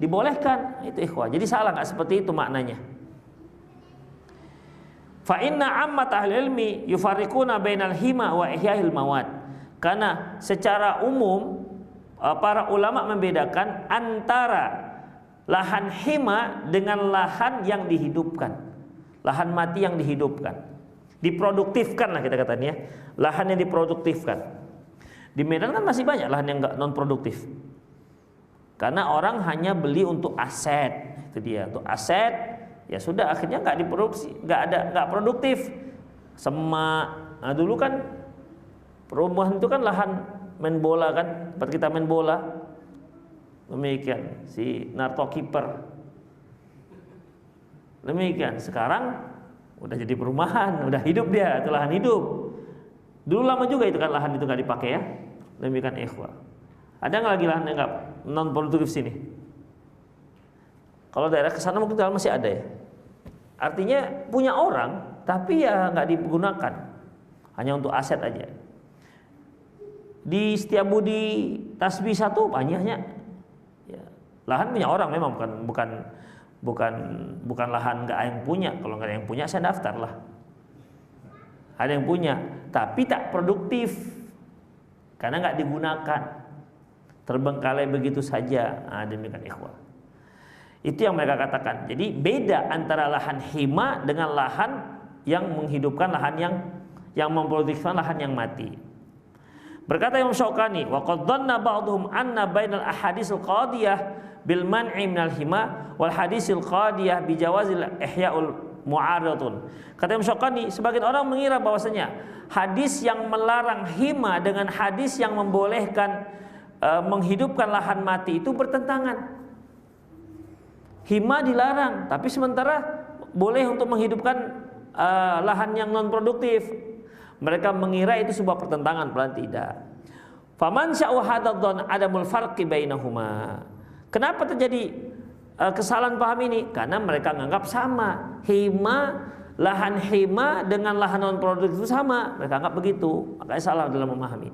dibolehkan. Itu ikhwah. Jadi salah, nggak seperti itu maknanya. Fa inna ammat ahli ilmi yufarriquna bainal hima wa ihya'il mawad. Karena secara umum para ulama membedakan antara lahan hima dengan lahan yang dihidupkan, lahan mati yang dihidupkan, diproduktifkan lah kita katanya, lahan yang diproduktifkan. Di Medan kan masih banyak lahan yang non produktif, karena orang hanya beli untuk aset, itu dia, untuk aset, ya sudah akhirnya nggak diproduksi, nggak produktif. Semak, nah dulu kan perumahan itu kan lahan main bola kan, tempat kita main bola. Demikian si Narto Kiper. Demikian sekarang udah jadi perumahan, udah hidup dia, itu lahan hidup. Dulu lama juga itu kan lahan itu nggak dipakai ya. Demikian ikhwah. Ada nggak lagi lahan yang nggak non produktif sini? Kalau daerah kesana mungkin masih ada ya. Artinya punya orang, tapi ya nggak digunakan, hanya untuk aset aja. Di Setiabudi Tasbih 1 banyaknya. Ya, lahan punya orang memang bukan lahan nggak ada yang punya. Kalau nggak ada yang punya saya daftar lah. Ada yang punya, tapi tak produktif karena nggak digunakan, terbengkalai begitu saja. Demikian ikhwah. Itu yang mereka katakan. Jadi beda antara lahan hima dengan lahan yang menghidupkan, lahan yang memproduktifkan lahan yang mati. Berkata Imam Syaukani, wa qad dhanna ba'dhum anna bainal ahaditsil qadiyah bil man'i minal hima wal haditsil qadiyah bi jawazil ihya'ul mu'aradun. Kata Imam Syaukani, sebagian orang mengira bahwasanya hadis yang melarang hima dengan hadis yang membolehkan menghidupkan lahan mati itu bertentangan. Hima dilarang, tapi sementara boleh untuk menghidupkan lahan yang non produktif. Mereka mengira itu sebuah pertentangan, padahal tidak. Faman sya'u hadzan adamul farqi bainahuma. Kenapa terjadi kesalahan paham ini? Karena mereka menganggap sama. Lahan hima dengan lahan non produktif itu sama. Mereka anggap begitu. Makanya salah dalam memahami.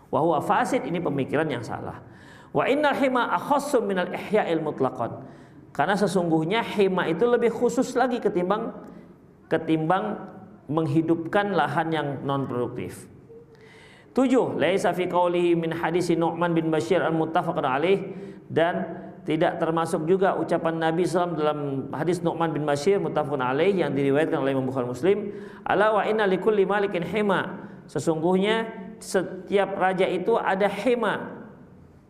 Wa huwa fasid, ini pemikiran yang salah. Wa innal hima akhassu minal ihya'il mutlaqan. Karena sesungguhnya hima itu lebih khusus lagi ketimbang menghidupkan lahan yang non produktif. 7. Laisa fi qaulihi min hadis Nu'man bin Bashir al-muttafaqun alaih, dan tidak termasuk juga ucapan Nabi SAW dalam hadis Nu'man bin Bashir muttafaqun alaih yang diriwayatkan oleh Imam Bukhari Muslim, ala wa inna likulli malikin hima. Sesungguhnya setiap raja itu ada hima.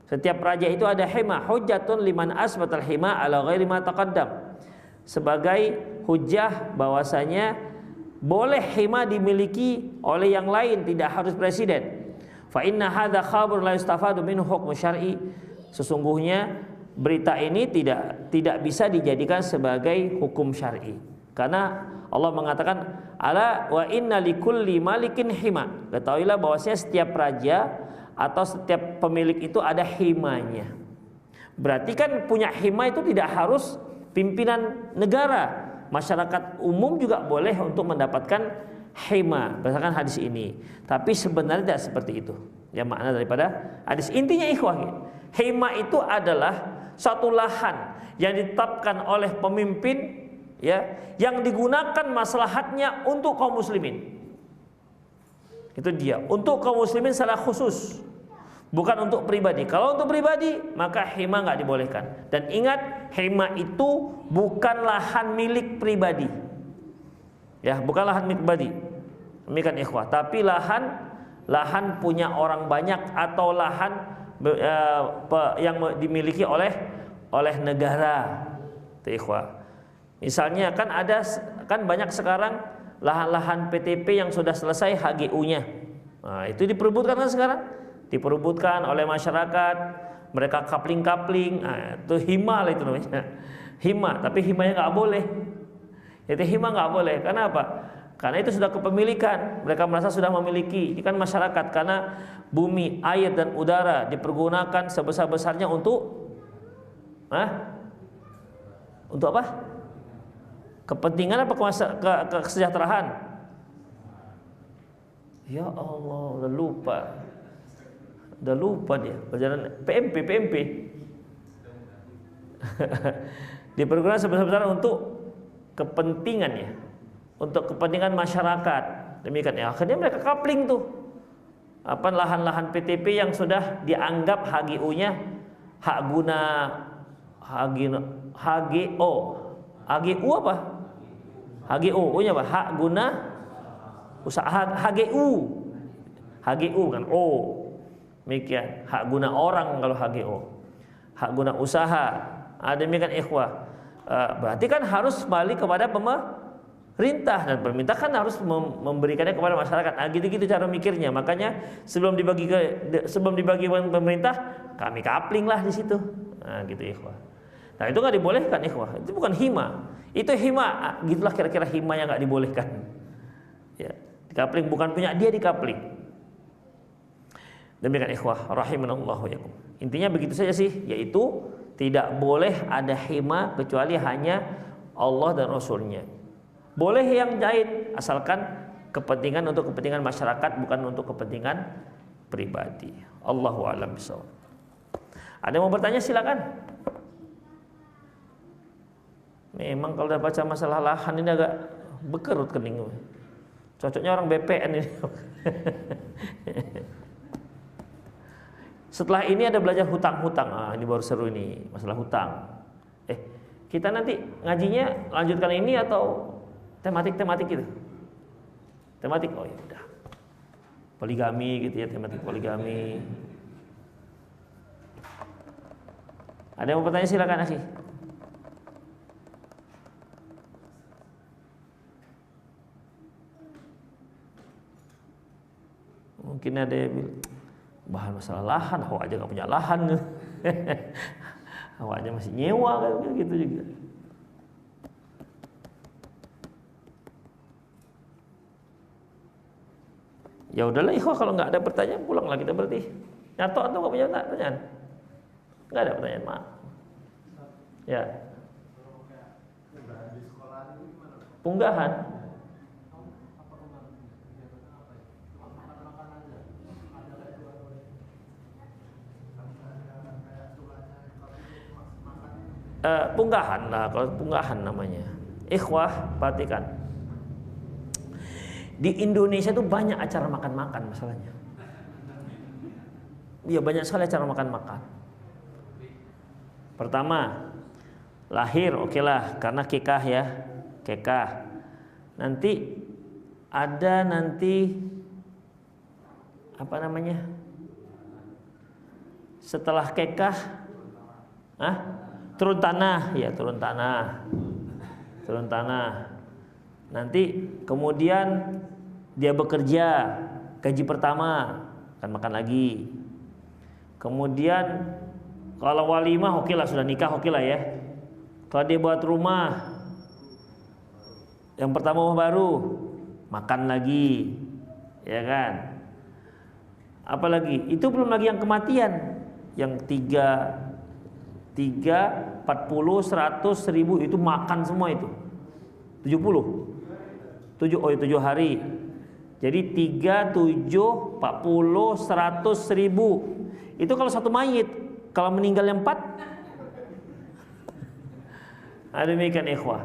Setiap raja itu ada hima. Hujjatun liman asbatal hima ala ghairi ma taqaddam. Sebagai hujjah bahwasanya boleh hima dimiliki oleh yang lain, tidak harus presiden. Fa inna hadza khabar la yustafadu minhu hukm syar'i. Sesungguhnya berita ini tidak bisa dijadikan sebagai hukum syar'i. Karena Allah mengatakan ala wa inna likulli malikin hima. Ketahuilah bahwasanya setiap raja atau setiap pemilik itu ada himanya. Berarti kan punya hima itu tidak harus pimpinan negara. Masyarakat umum juga boleh untuk mendapatkan hima berdasarkan hadis ini. Tapi sebenarnya tidak seperti itu. Ya, makna daripada hadis intinya ikhwah, hima itu adalah satu lahan yang ditetapkan oleh pemimpin, ya, yang digunakan maslahatnya untuk kaum muslimin. Itu dia, untuk kaum muslimin secara khusus, bukan untuk pribadi. Kalau untuk pribadi, maka hima nggak dibolehkan. Dan ingat, hima itu bukan lahan milik pribadi. Ya, bukan lahan milik pribadi. Demikian ikhwah, tapi lahan punya orang banyak atau lahan yang dimiliki oleh negara. Itu ikhwah. Misalnya kan banyak sekarang lahan-lahan PTP yang sudah selesai HGU-nya. Nah, itu diperebutkan kan sekarang? Diperebutkan oleh masyarakat, mereka kapling-kapling. Nah, itu hima lah itu namanya. Hima, tapi himanya nggak boleh. Itu hima nggak boleh. Karena apa? Karena itu sudah kepemilikan. Mereka merasa sudah memiliki. Ini kan masyarakat, karena bumi, air dan udara dipergunakan sebesar-besarnya untuk untuk apa? Kepentingan apa kesejahteraan? Ya Allah, udah lupa dia. Perjalanan PMP. Dipergunakan sebesar-besarnya untuk kepentingannya, untuk kepentingan masyarakat. Demikian ya. Akhirnya mereka kapling tuh lahan-lahan PTP yang sudah dianggap HGU-nya hak guna HGO. HGU apa? HGO-nya apa? Hak guna usaha. HGU kan demikian. Hak guna orang kalau HGO. Hak guna usaha. Demikian ikhwah. Berarti kan harus balik kepada pemerintah, dan pemerintah kan harus memberikannya kepada masyarakat. Gitu-gitu cara mikirnya. Makanya sebelum dibagi pemerintah, kami kapling lah di situ. Gitu ikhwah. Nah, itu nggak dibolehkan ikhwah. Itu bukan hima. Itu hima. Gitulah kira-kira hima yang nggak dibolehkan. Ya, dikapling bukan punya dia, dikapling. Demikian ikhwah rahimanallahu yakum. Intinya begitu saja sih, yaitu tidak boleh ada hima kecuali hanya Allah dan Rasulnya. Boleh yang lain asalkan untuk kepentingan masyarakat, bukan untuk kepentingan pribadi. Allahu a'lam bishawab. Ada yang mau bertanya silakan. Memang kalau udah baca masalah lahan ini agak bekerut kening. Cocoknya orang BPN ini. Setelah ini ada belajar hutang-hutang. Ini baru seru ini, masalah hutang. Kita nanti ngajinya lanjutkan ini atau tematik gitu? Tematik, oh ya udah. Poligami gitu ya, tematik poligami. Ada yang mau bertanya silakan akhi. Mungkin ada yang bilang, bahan masalah lahan, awak aja gak punya lahan. Awak aja masih nyewa kayak gitu juga. Ya udahlah ikhwah, kalau nggak ada pertanyaan pulanglah kita berarti. Nyato atau nggak punya pertanyaan? Nggak ada pertanyaan, maaf. Ya. Punggahan. Punggahan lah, kalau punggahan namanya. Ikhwah, perhatikan. Di Indonesia tuh banyak acara makan-makan masalahnya. Iya, banyak sekali acara makan-makan. Pertama, lahir oke lah, karena kekah ya, kekah. Nanti ada apa namanya? Setelah kekah, turun tanah, ya turun tanah. Nanti kemudian dia bekerja, gaji pertama akan makan lagi. Kemudian kalau walimah oke lah, sudah nikah oke lah ya. Kalau dia buat rumah, yang pertama baru makan lagi, ya kan? Apalagi itu belum lagi yang kematian, yang 3, 40, 100, 1000 itu makan semua itu. 70. 7 hari. Jadi 3, 7, 40, 100, 1000. Itu kalau satu mayit. Kalau meninggal yang 4. Demikian ikhwah.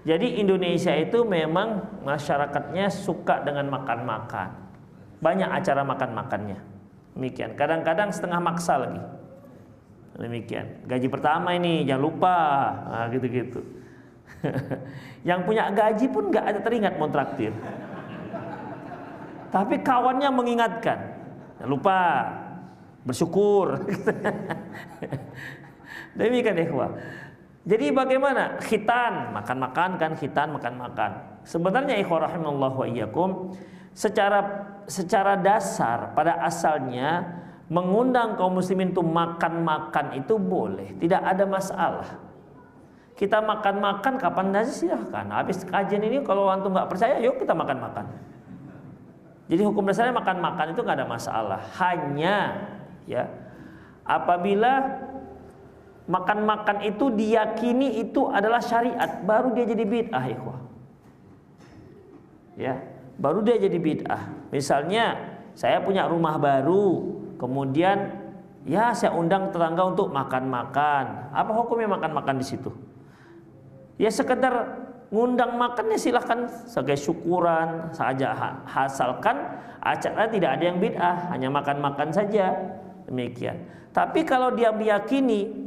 Jadi Indonesia itu memang masyarakatnya suka dengan makan-makan. Banyak acara makan-makannya. Demikian. Kadang-kadang setengah maksa lagi. Demikian. Gaji pertama ini jangan lupa. Nah, gitu-gitu. Yang punya gaji pun nggak ada teringat mau traktir. Tapi kawannya mengingatkan. Jangan lupa bersyukur. Demikian ikhwah. Jadi bagaimana? Khitan, makan-makan kan, khitan makan-makan. Sebenarnya ikhwah rahimallahu wa iyyakum, secara dasar pada asalnya mengundang kaum muslimin itu makan-makan itu boleh, tidak ada masalah. Kita makan-makan kapan saja silahkan. Habis kajian ini kalau antum nggak percaya, yuk kita makan-makan. Jadi hukum dasarnya makan-makan itu nggak ada masalah. Hanya ya apabila makan-makan itu diyakini itu adalah syariat, baru dia jadi bid'ah, ikhwah. Ya, baru dia jadi bid'ah. Misalnya saya punya rumah baru, kemudian ya saya undang tetangga untuk makan-makan. Apa hukumnya makan-makan di situ? Ya sekedar ngundang makannya silahkan sebagai syukuran saja, asalkan acara tidak ada yang bid'ah, hanya makan-makan saja. Demikian. Tapi kalau dia meyakini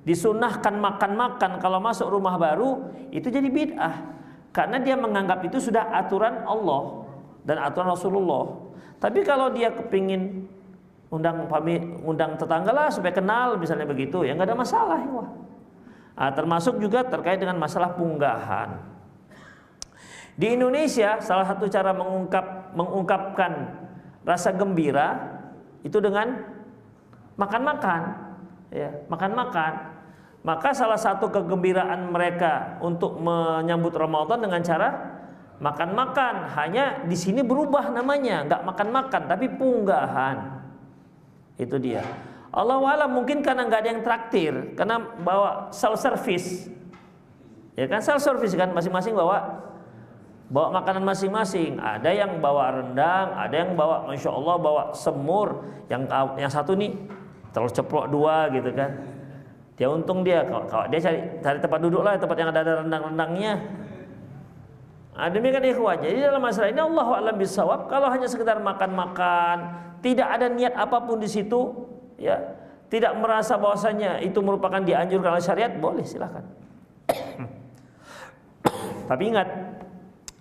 disunahkan makan-makan kalau masuk rumah baru, itu jadi bid'ah. Karena dia menganggap itu sudah aturan Allah dan aturan Rasulullah. Tapi kalau dia kepingin undang tetangga lah supaya kenal misalnya begitu, ya nggak ada masalah. Nah, termasuk juga terkait dengan masalah punggahan. Di Indonesia salah satu cara mengungkapkan rasa gembira itu dengan makan-makan, ya, makan-makan. Maka salah satu kegembiraan mereka untuk menyambut Ramadan dengan cara makan-makan. Hanya di sini berubah namanya, nggak makan-makan tapi punggahan. Itu dia. Allah wa'alam mungkin karena nggak ada yang traktir, karena bawa self service. Ya kan, self service kan, masing-masing bawa makanan masing-masing. Ada yang bawa rendang, ada yang bawa masya Allah bawa semur, yang satu nih telur ceplok 2 gitu kan. Dia untung dia kalau dia cari tempat duduk lah, tempat yang ada rendang-rendangnya. Nah, demikian ikhwah. Jadi dalam masalah ini Allahu a'lam bishawab, kalau hanya sekedar makan-makan, tidak ada niat apapun di situ, ya, tidak merasa bahwasanya itu merupakan dianjurkan oleh syariat, boleh silakan. Tapi ingat,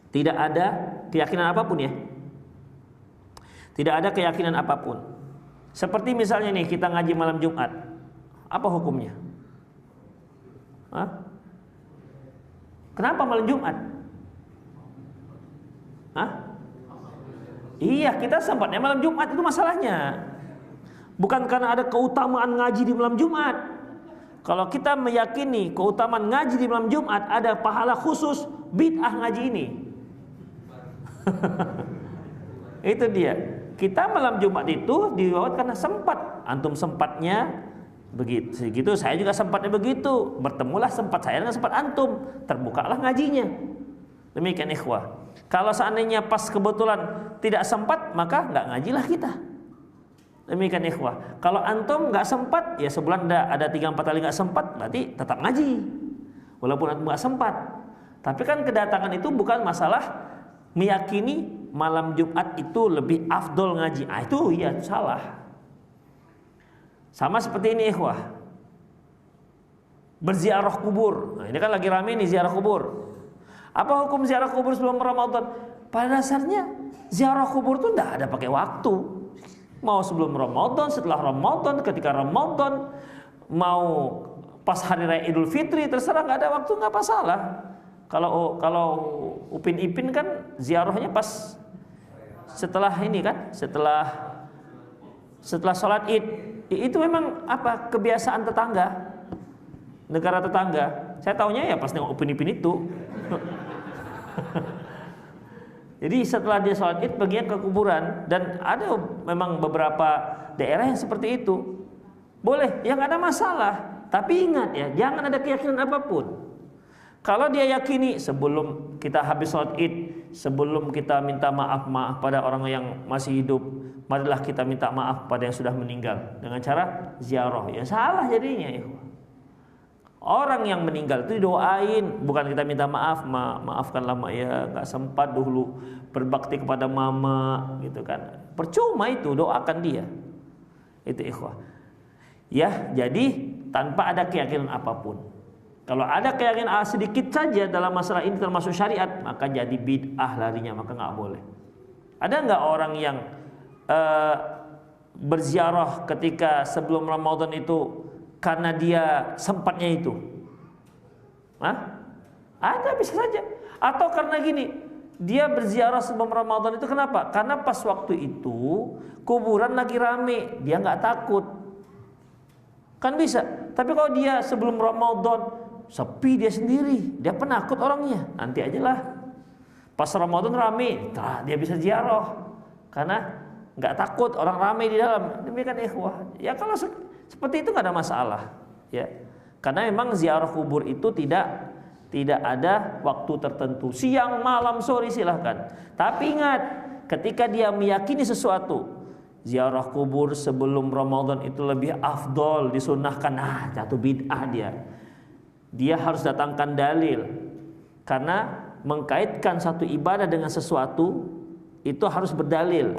tidak ada keyakinan apapun ya. Tidak ada keyakinan apapun. Seperti misalnya nih kita ngaji malam Jumat, apa hukumnya? Hah? Kenapa malam Jumat? Hah? Iya, kita sempatnya malam Jumat, itu masalahnya. Bukan karena ada keutamaan ngaji di malam Jumat. Kalau kita meyakini keutamaan ngaji di malam Jumat, ada pahala khusus, bid'ah ngaji ini. Itu dia. Kita malam Jumat itu diwawat karena sempat. Antum sempatnya begitu, saya juga sempatnya begitu. Bertemulah sempat saya dengan sempat antum, terbukalah ngajinya. Demikian ikhwah. Kalau seandainya pas kebetulan tidak sempat, maka nggak ngajilah kita. Demikian ikhwah. Kalau antum nggak sempat, ya sebulan ada 3-4 kali nggak sempat, berarti tetap ngaji. Walaupun antum nggak sempat. Tapi kan kedatangan itu bukan masalah meyakini malam Jumat itu lebih afdol ngaji. Ah, itu ya salah. Sama seperti ini ikhwah, berziarah kubur. Nah, ini kan lagi rame nih ziarah kubur. Apa hukum ziarah kubur sebelum Ramadan? Pada dasarnya ziarah kubur itu tidak ada pakai waktu. Mau sebelum Ramadan, setelah Ramadan, ketika Ramadan, mau pas hari raya Idul Fitri, terserah, nggak ada waktu, nggak masalah. Kalau Upin Ipin kan ziarahnya pas setelah ini kan, setelah sholat Id. Itu memang apa, kebiasaan tetangga, negara tetangga. Saya taunya ya pas nengok Upin Ipin itu. Jadi setelah dia sholat Id perginya ke kuburan. Dan ada memang beberapa daerah yang seperti itu. Boleh, ya nggak ada masalah. Tapi ingat ya, jangan ada keyakinan apapun. Kalau dia yakini sebelum kita habis sholat Id, sebelum kita minta maaf pada orang yang masih hidup, marilah kita minta maaf pada yang sudah meninggal dengan cara ziarah. Ya salah jadinya. Orang yang meninggal itu doain, bukan kita minta maaf, maafkanlah mak ya, nggak sempat dulu berbakti kepada mama, gitu kan. Percuma itu, doakan dia. Itu ikhwah. Ya, jadi tanpa ada keyakinan apapun. Kalau ada keyakinan sedikit saja dalam masalah ini termasuk syariat, maka jadi bid'ah larinya, maka nggak boleh. Ada nggak orang yang berziarah ketika sebelum Ramadan itu karena dia sempatnya itu? Hah? Ada, bisa saja. Atau karena gini, dia berziarah sebelum Ramadan itu kenapa? Karena pas waktu itu kuburan lagi rame, dia nggak takut. Kan bisa. Tapi kalau dia sebelum Ramadan sepi, dia sendiri, dia penakut orangnya, nanti aja lah. Pas Ramadan rame, dia bisa ziarah karena nggak takut orang ramai di dalam. Demikian ikhwah. Ya kalau seperti itu nggak ada masalah. Ya, karena memang ziarah kubur itu tidak ada waktu tertentu. Siang, malam, sore silahkan. Tapi ingat, ketika dia meyakini sesuatu, ziarah kubur sebelum Ramadan itu lebih afdol, disunnahkan, jatuh bid'ah dia. Dia harus datangkan dalil. Karena mengkaitkan satu ibadah dengan sesuatu itu harus berdalil.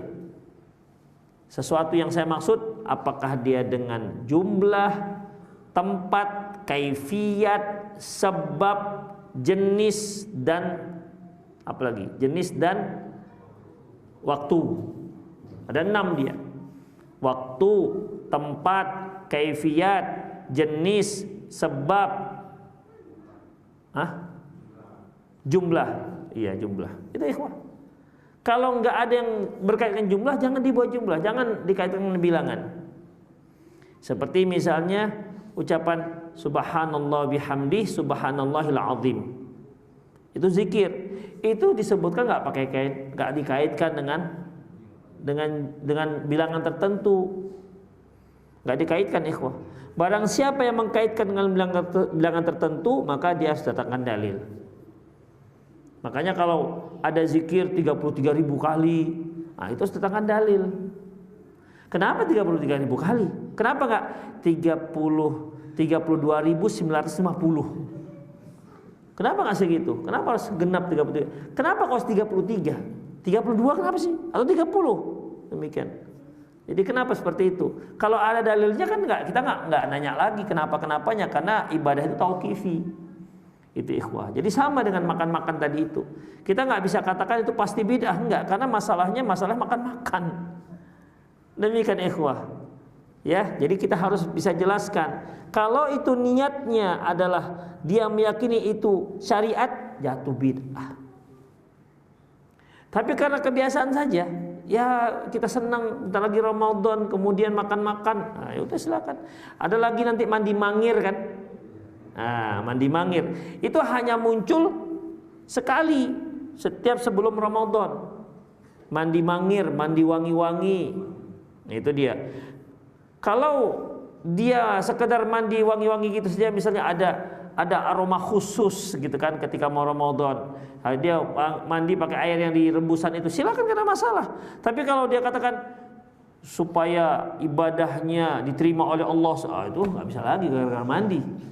Sesuatu yang saya maksud, apakah dia dengan jumlah, tempat, kaifiyat, sebab, jenis dan apalagi jenis dan waktu. Ada 6 dia. Waktu, tempat, kaifiyat, jenis, sebab, jumlah. Iya, jumlah. Itu ikhwah. Kalau nggak ada yang berkaitan jumlah, jangan dibuat jumlah, jangan dikaitkan dengan bilangan. Seperti misalnya ucapan subhanallah bihamdih subhanallahil azim. Itu zikir. Itu disebutkan nggak dikaitkan dengan bilangan tertentu. Nggak dikaitkan ikhwah. Barang siapa yang mengkaitkan dengan bilangan tertentu, maka dia harus datangkan dalil. Makanya kalau ada zikir 33.000 kali, itu harus datangkan dalil. Kenapa 33.000 kali? Kenapa enggak 32.950? Kenapa enggak segitu? Kenapa harus genap 33? Kenapa harus 33? 32 kenapa sih? Atau 30? Demikian. Jadi kenapa seperti itu? Kalau ada dalilnya kan kita enggak nanya lagi kenapanya, karena ibadah itu tauqifi. Itu ikhwah. Jadi sama dengan makan-makan tadi itu. Kita nggak bisa katakan itu pasti bid'ah, enggak, karena masalah makan-makan. Demikian ikhwah. Ya, jadi kita harus bisa jelaskan. Kalau itu niatnya adalah dia meyakini itu syariat, jatuh bid'ah. Tapi karena kebiasaan saja, ya kita senang bentar lagi Ramadan, kemudian makan-makan. Ya udah silakan. Ada lagi nanti mandi mangir kan? Mandi mangir itu hanya muncul sekali setiap sebelum Ramadan. Mandi mangir, mandi wangi-wangi, itu dia. Kalau dia sekedar mandi wangi-wangi gitu saja, misalnya ada aroma khusus gitu kan ketika mau Ramadan, dia mandi pakai air yang direbusan itu, silakan, gak ada masalah. Tapi kalau dia katakan supaya ibadahnya diterima oleh Allah, itu nggak bisa lagi gara-gara mandi.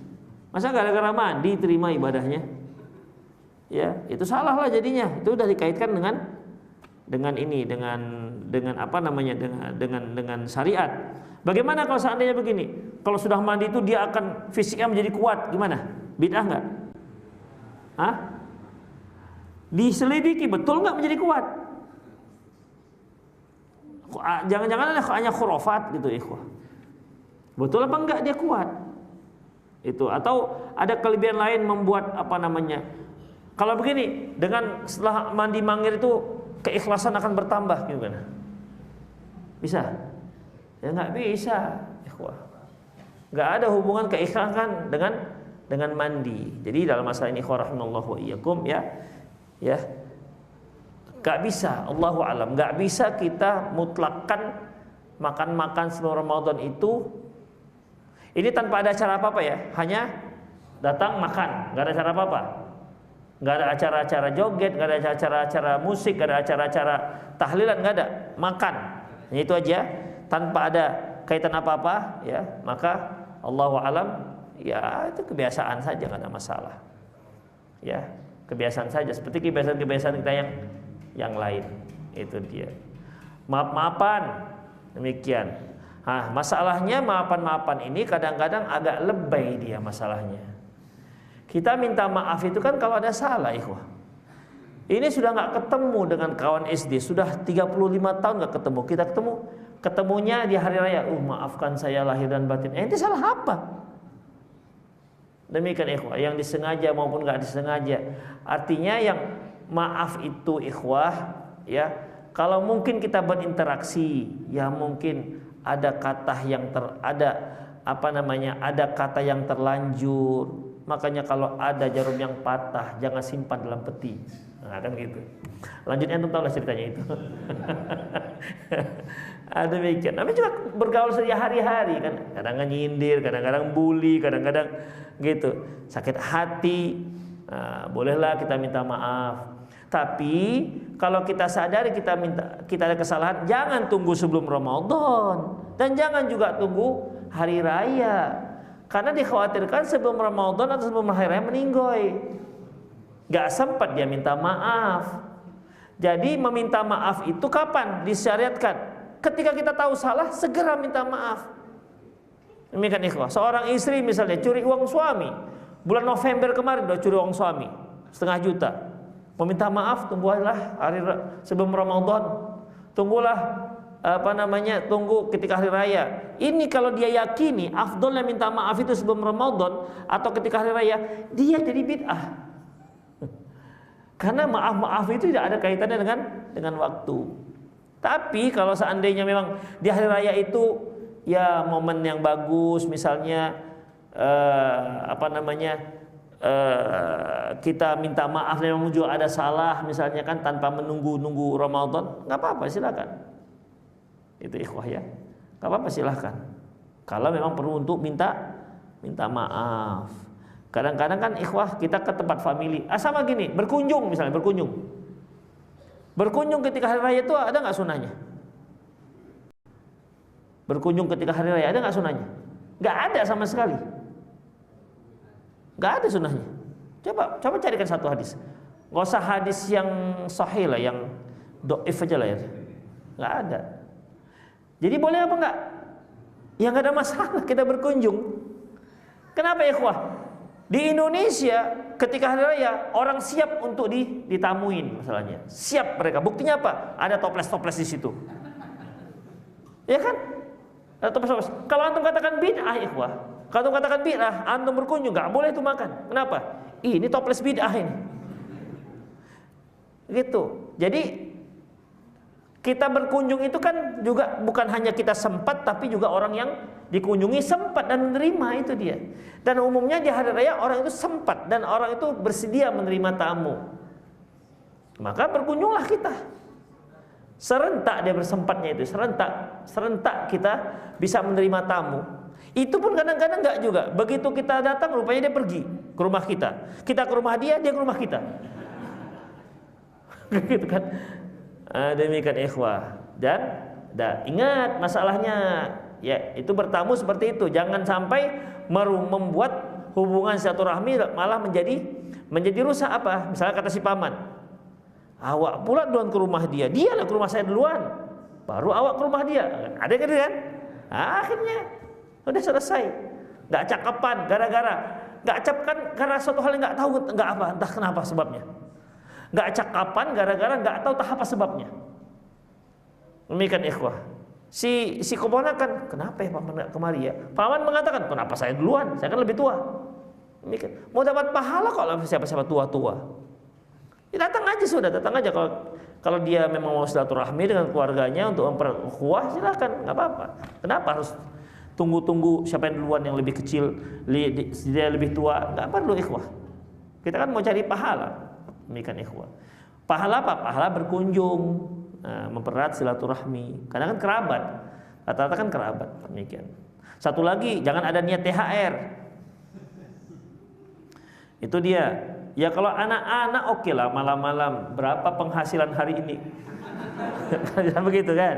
Masa gara-gara mandi terima ibadahnya? Ya, itu salah lah jadinya. Itu udah dikaitkan dengan apa namanya? Dengan syariat. Bagaimana kalau seandainya begini? Kalau sudah mandi itu dia akan fisiknya menjadi kuat, gimana? Bid'ah enggak? Diselidiki, betul enggak menjadi kuat? Jangan-jangan hanya khurafat gitu, ikhwah. Betul apa enggak dia kuat? Itu, atau ada kelebihan lain membuat apa namanya? Kalau begini, dengan setelah mandi mangir itu keikhlasan akan bertambah, gimana? Bisa? Ya nggak bisa, ikhwah. Nggak ada hubungan keikhlasan dengan mandi. Jadi dalam masalah ini, ikhwah rahimallahu wa iyyakum, ya, nggak bisa. Allahu a'lam. Nggak bisa kita mutlakkan makan-makan sebelum Ramadan itu. Ini tanpa ada acara apa-apa ya, hanya datang makan, nggak ada acara apa-apa, nggak ada acara-acara joget, nggak ada acara-acara musik, nggak ada acara-acara tahlilan, nggak ada, makan, itu aja, tanpa ada kaitan apa-apa, ya, maka Allahu a'lam ya itu kebiasaan saja, nggak ada masalah. Ya, kebiasaan saja seperti kebiasaan-kebiasaan kita yang lain. Itu dia. Maaf-maafan demikian. Nah, masalahnya maafan-maafan ini kadang-kadang agak lebay dia masalahnya. Kita minta maaf itu kan kalau ada salah, ikhwah. Ini sudah nggak ketemu dengan kawan SD, sudah 35 tahun nggak ketemu. Kita ketemunya di hari raya. Maafkan saya lahir dan batin. Ini salah apa? Demikian ikhwah, yang disengaja maupun nggak disengaja. Artinya yang maaf itu ikhwah, ya. Kalau mungkin kita berinteraksi, ya mungkin ada kata yang ada kata yang terlanjur. Makanya kalau ada jarum yang patah, jangan simpan dalam peti. Nah, kan gitu. Lanjutnya antum tahu lah ceritanya itu. Ada demikian. Namanya juga bergaul sehari-hari kan. Kadang-kadang nyindir, kadang-kadang bully, kadang-kadang gitu. Sakit hati. Nah, bolehlah kita minta maaf. Tapi kalau kita sadari kita ada kesalahan, jangan tunggu sebelum Ramadan dan jangan juga tunggu hari raya. Karena dikhawatirkan sebelum Ramadan atau sebelum hari raya meninggoy. Gak sempat dia minta maaf. Jadi meminta maaf itu kapan disyariatkan? Ketika kita tahu salah, segera minta maaf. Demikian ikhwah. Seorang istri misalnya curi uang suami. Bulan November kemarin udah curi uang suami 1,5 juta. Meminta maaf, tunggulah hari sebelum Ramadan. Tunggulah tunggu ketika hari raya. Ini kalau dia yakini afdolnya minta maaf itu sebelum Ramadan atau ketika hari raya, dia jadi bid'ah. Karena maaf-maaf itu tidak ada kaitannya dengan waktu. Tapi kalau seandainya memang di hari raya itu ya momen yang bagus, misalnya kita minta maaf memang juga ada salah misalnya kan tanpa menunggu Ramadan, nggak apa-apa, silakan. Itu ikhwah ya, nggak apa-apa, silahkan. Kalau memang perlu untuk minta maaf. Kadang-kadang kan ikhwah kita ke tempat family, sama gini, berkunjung misalnya, berkunjung ketika hari raya itu ada nggak sunahnya? Berkunjung ketika hari raya ada nggak sunahnya? Nggak ada sama sekali, nggak ada sunahnya. Coba carikan satu hadis, nggak usah hadis yang sahih lah, yang doif aja lah ya, nggak ada. Jadi boleh apa enggak? Ya enggak ada masalah kita berkunjung. Kenapa ya ikhwah? Di Indonesia ketika hari raya orang siap untuk ditamuin masalahnya. Siap mereka. Buktinya apa? Ada toples-toples di situ. Ya kan? Ada toples-toples. Kalau antum katakan bid'ah ikhwah, kalau antum katakan bid'ah, antum berkunjung enggak boleh itu makan. Kenapa? Ini toples bid'ah ini. Gitu. Jadi kita berkunjung itu kan juga bukan hanya kita sempat, tapi juga orang yang dikunjungi sempat dan menerima, itu dia. Dan umumnya di hari raya orang itu sempat dan orang itu bersedia menerima tamu. Maka berkunjunglah kita. Serentak dia bersempatnya itu, serentak kita bisa menerima tamu. Itu pun kadang-kadang enggak juga. Begitu kita datang rupanya dia pergi ke rumah kita. Kita ke rumah dia ke rumah kita. Gitu kan. Demikian ikhwah. Dan ingat masalahnya, ya itu bertamu seperti itu. Jangan sampai membuat hubungan silaturahmi malah menjadi rusak. Apa? Misalnya kata si paman, awak pula duluan ke rumah dia lah ke rumah saya duluan, baru awak ke rumah dia. Ada gitu kan? Akhirnya udah selesai. Nggak cakapan nggak cakapan karena suatu hal yang nggak tahu, nggak apa, entah kenapa sebabnya. Nggak cakapan gara-gara nggak tahu apa sebabnya. Demikian ikhwah. Si keponakan, kenapa ya paman nggak kemari ya? Paman mengatakan, kenapa saya duluan? Saya kan lebih tua. Demikian. Mau dapat pahala kalau siapa-siapa tua-tua. Ya datang aja sudah, datang aja. Kalau dia memang mau silaturahmi dengan keluarganya untuk memperkuah, silakan, nggak apa-apa. Kenapa harus tunggu siapa yang duluan, yang lebih kecil, dia lebih tua? Nggak perlu ikhwah. Kita kan mau cari pahala. Demikian ikhwah. Pahala apa? Pahala berkunjung, mempererat silaturahmi. Karena kan kerabat. Rata-rata kan kerabat. Demikian. Satu lagi, jangan ada niat THR. Itu dia. Ya kalau anak-anak oke lah, malam-malam berapa penghasilan hari ini? Begitu kan?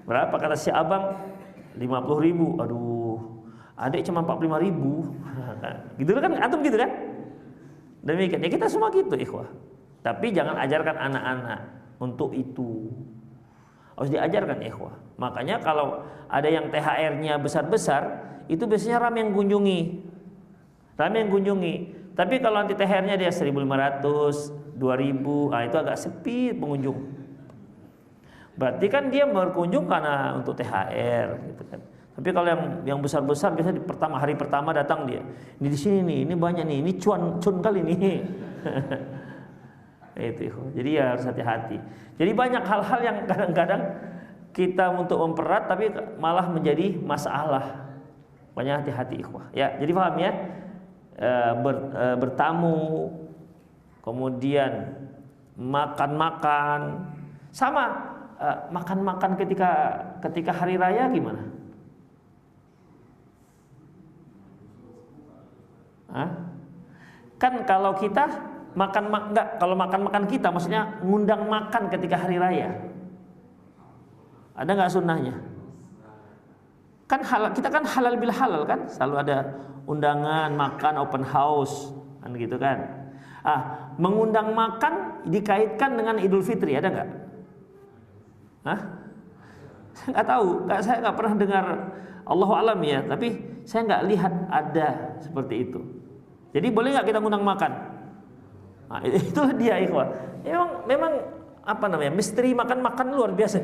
Berapa kata si abang? 50.000. Aduh. Adik cuma 45.000. Gitu kan, antum gitu kan? Demikian. Ya kita semua gitu, ikhwah. Tapi jangan ajarkan anak-anak untuk itu. Harus diajarkan, ikhwah. Makanya kalau ada yang THR-nya besar-besar, itu biasanya ramai yang kunjungi. Tapi kalau nanti THR-nya dia 1.500, 2.000, itu agak sepi pengunjung. Berarti kan dia berkunjung karena untuk THR, gitu kan. Tapi kalau yang besar-besar biasanya di hari pertama datang dia. Ini di sini nih, ini banyak nih, ini cuan kali nih. Itu. Jadi ya harus hati-hati. Jadi banyak hal-hal yang kadang-kadang kita untuk memperat tapi malah menjadi masalah. Banyak hati-hati, ikhwah. Ya, jadi paham ya? Bertamu, kemudian makan-makan, sama makan-makan ketika hari raya gimana? Kan kalau kita kalau makan kita maksudnya ngundang makan ketika hari raya, ada nggak sunnahnya? Kan halal, kita kan halal bil halal kan, selalu ada undangan makan open house kan gitu kan. Mengundang makan dikaitkan dengan Idul Fitri, ada nggak? Saya nggak tahu, saya nggak pernah dengar, Allahu alam ya, tapi saya nggak lihat ada seperti itu. Jadi boleh nggak kita ngundang makan? Itulah dia, ikhwah. Memang apa namanya, misteri makan luar biasa.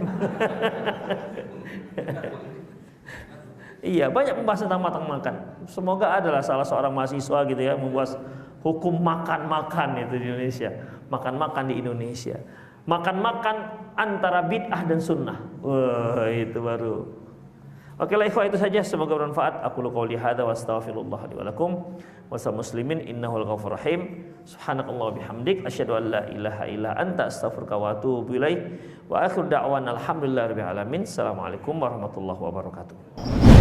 Iya, banyak pembahasan tentang makan. Semoga adalah salah seorang mahasiswa gitu ya membuat hukum makan itu di Indonesia. Makan di Indonesia. Makan antara bid'ah dan sunnah. Wah, itu baru. Oke lah, ikhwah, itu saja, semoga bermanfaat. Aku qouli hadza wa astaghfirullah li wa lakum wa sal muslimin innahul ghafurur rahim. Subhanakallah bihamdik asyhadu an la ilaha illa anta astaghfiruka wa atubu ilaik. Wa akhiru da'wana alhamdulillahirabbil alamin. Assalamualaikum warahmatullahi wabarakatuh.